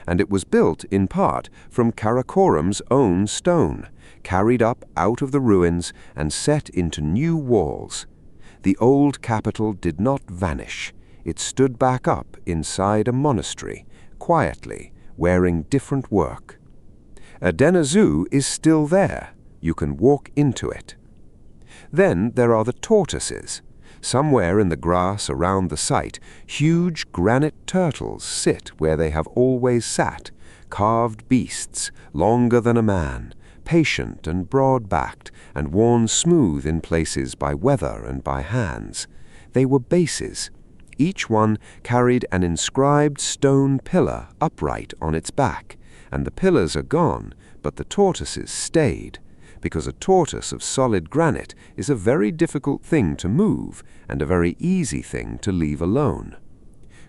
[SPEAKER 1] And it was built, in part, from Karakorum's own stone, carried up out of the ruins and set into new walls. The old capital did not vanish. It stood back up inside a monastery, quietly, wearing different work. Zu is still there. You can walk into it. Then there are the tortoises. Somewhere in the grass around the site, huge granite turtles sit where they have always sat, carved beasts, longer than a man, patient and broad-backed, and worn smooth in places by weather and by hands. They were bases. Each one carried an inscribed stone pillar upright on its back, and the pillars are gone, but the tortoises stayed, because a tortoise of solid granite is a very difficult thing to move and a very easy thing to leave alone.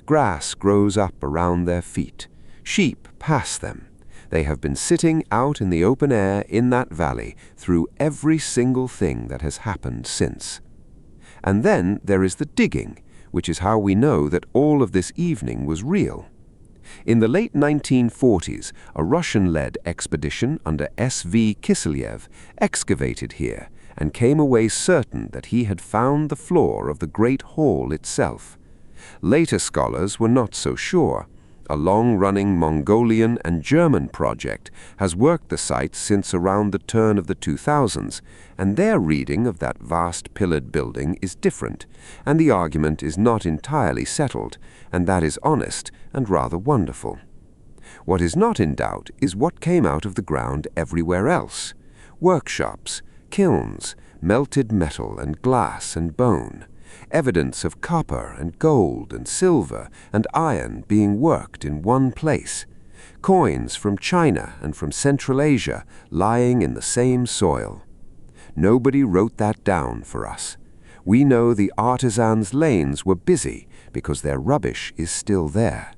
[SPEAKER 1] Grass grows up around their feet. Sheep pass them. They have been sitting out in the open air in that valley through every single thing that has happened since. And then there is the digging, which is how we know that all of this evening was real. In the late 1940s, a Russian-led expedition under S.V. Kiselyev excavated here and came away certain that he had found the floor of the Great Hall itself. Later scholars were not so sure. A long-running Mongolian and German project has worked the site since around the turn of the 2000s, and their reading of that vast pillared building is different, and the argument is not entirely settled, and that is honest and rather wonderful. What is not in doubt is what came out of the ground everywhere else: workshops, kilns, melted metal and glass and bone, evidence of copper and gold and silver and iron being worked in one place, coins from China and from Central Asia lying in the same soil. Nobody wrote that down for us. We know the artisans' lanes were busy because their rubbish is still there.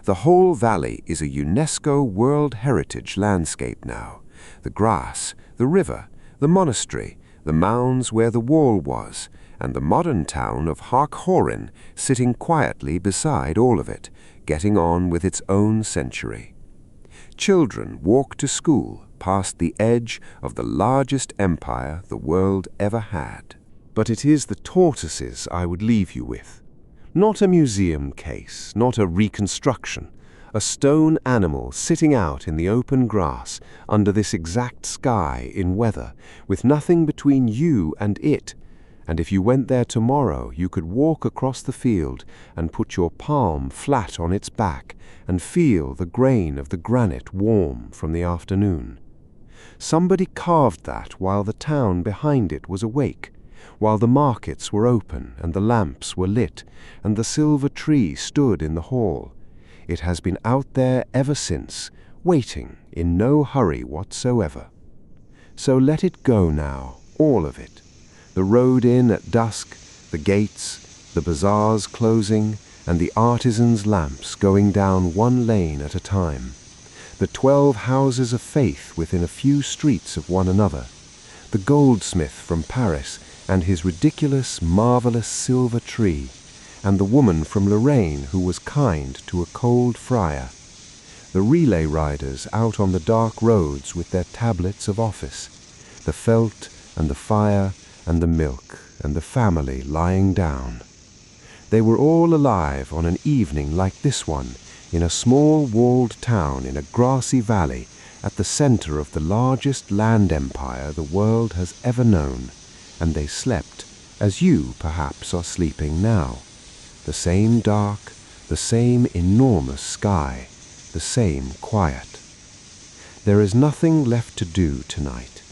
[SPEAKER 1] The whole valley is a UNESCO World Heritage landscape now. The grass, the river, the monastery, the mounds where the wall was, and the modern town of Orkhon sitting quietly beside all of it, getting on with its own century. Children walk to school past the edge of the largest empire the world ever had. But it is the tortoises I would leave you with. Not a museum case, not a reconstruction. A stone animal sitting out in the open grass under this exact sky in weather, with nothing between you and it. And if you went there tomorrow, you could walk across the field and put your palm flat on its back and feel the grain of the granite warm from the afternoon. Somebody carved that while the town behind it was awake, while the markets were open and the lamps were lit and the silver tree stood in the hall. It has been out there ever since, waiting in no hurry whatsoever. So let it go now, all of it. The road in at dusk, the gates, the bazaars closing, and the artisans' lamps going down one lane at a time. The 12 houses of faith within a few streets of one another. The goldsmith from Paris and his ridiculous, marvelous silver tree, and the woman from Lorraine who was kind to a cold friar. The relay riders out on the dark roads with their tablets of office. The felt and the fire and the milk and the family lying down. They were all alive on an evening like this one, in a small walled town in a grassy valley at the center of the largest land empire the world has ever known, and they slept as you perhaps are sleeping now. The same dark, the same enormous sky, the same quiet. There is nothing left to do tonight,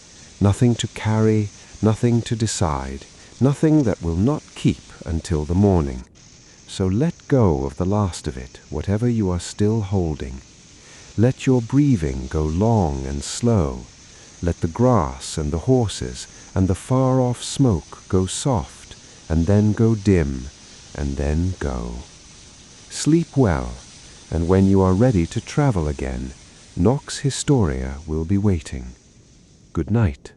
[SPEAKER 1] nothing to carry, nothing to decide, nothing that will not keep until the morning. So let go of the last of it, whatever you are still holding. Let your breathing go long and slow. Let the grass and the horses and the far-off smoke go soft, and then go dim, and then go. Sleep well, and when you are ready to travel again, Nox Historia will be waiting. Good night.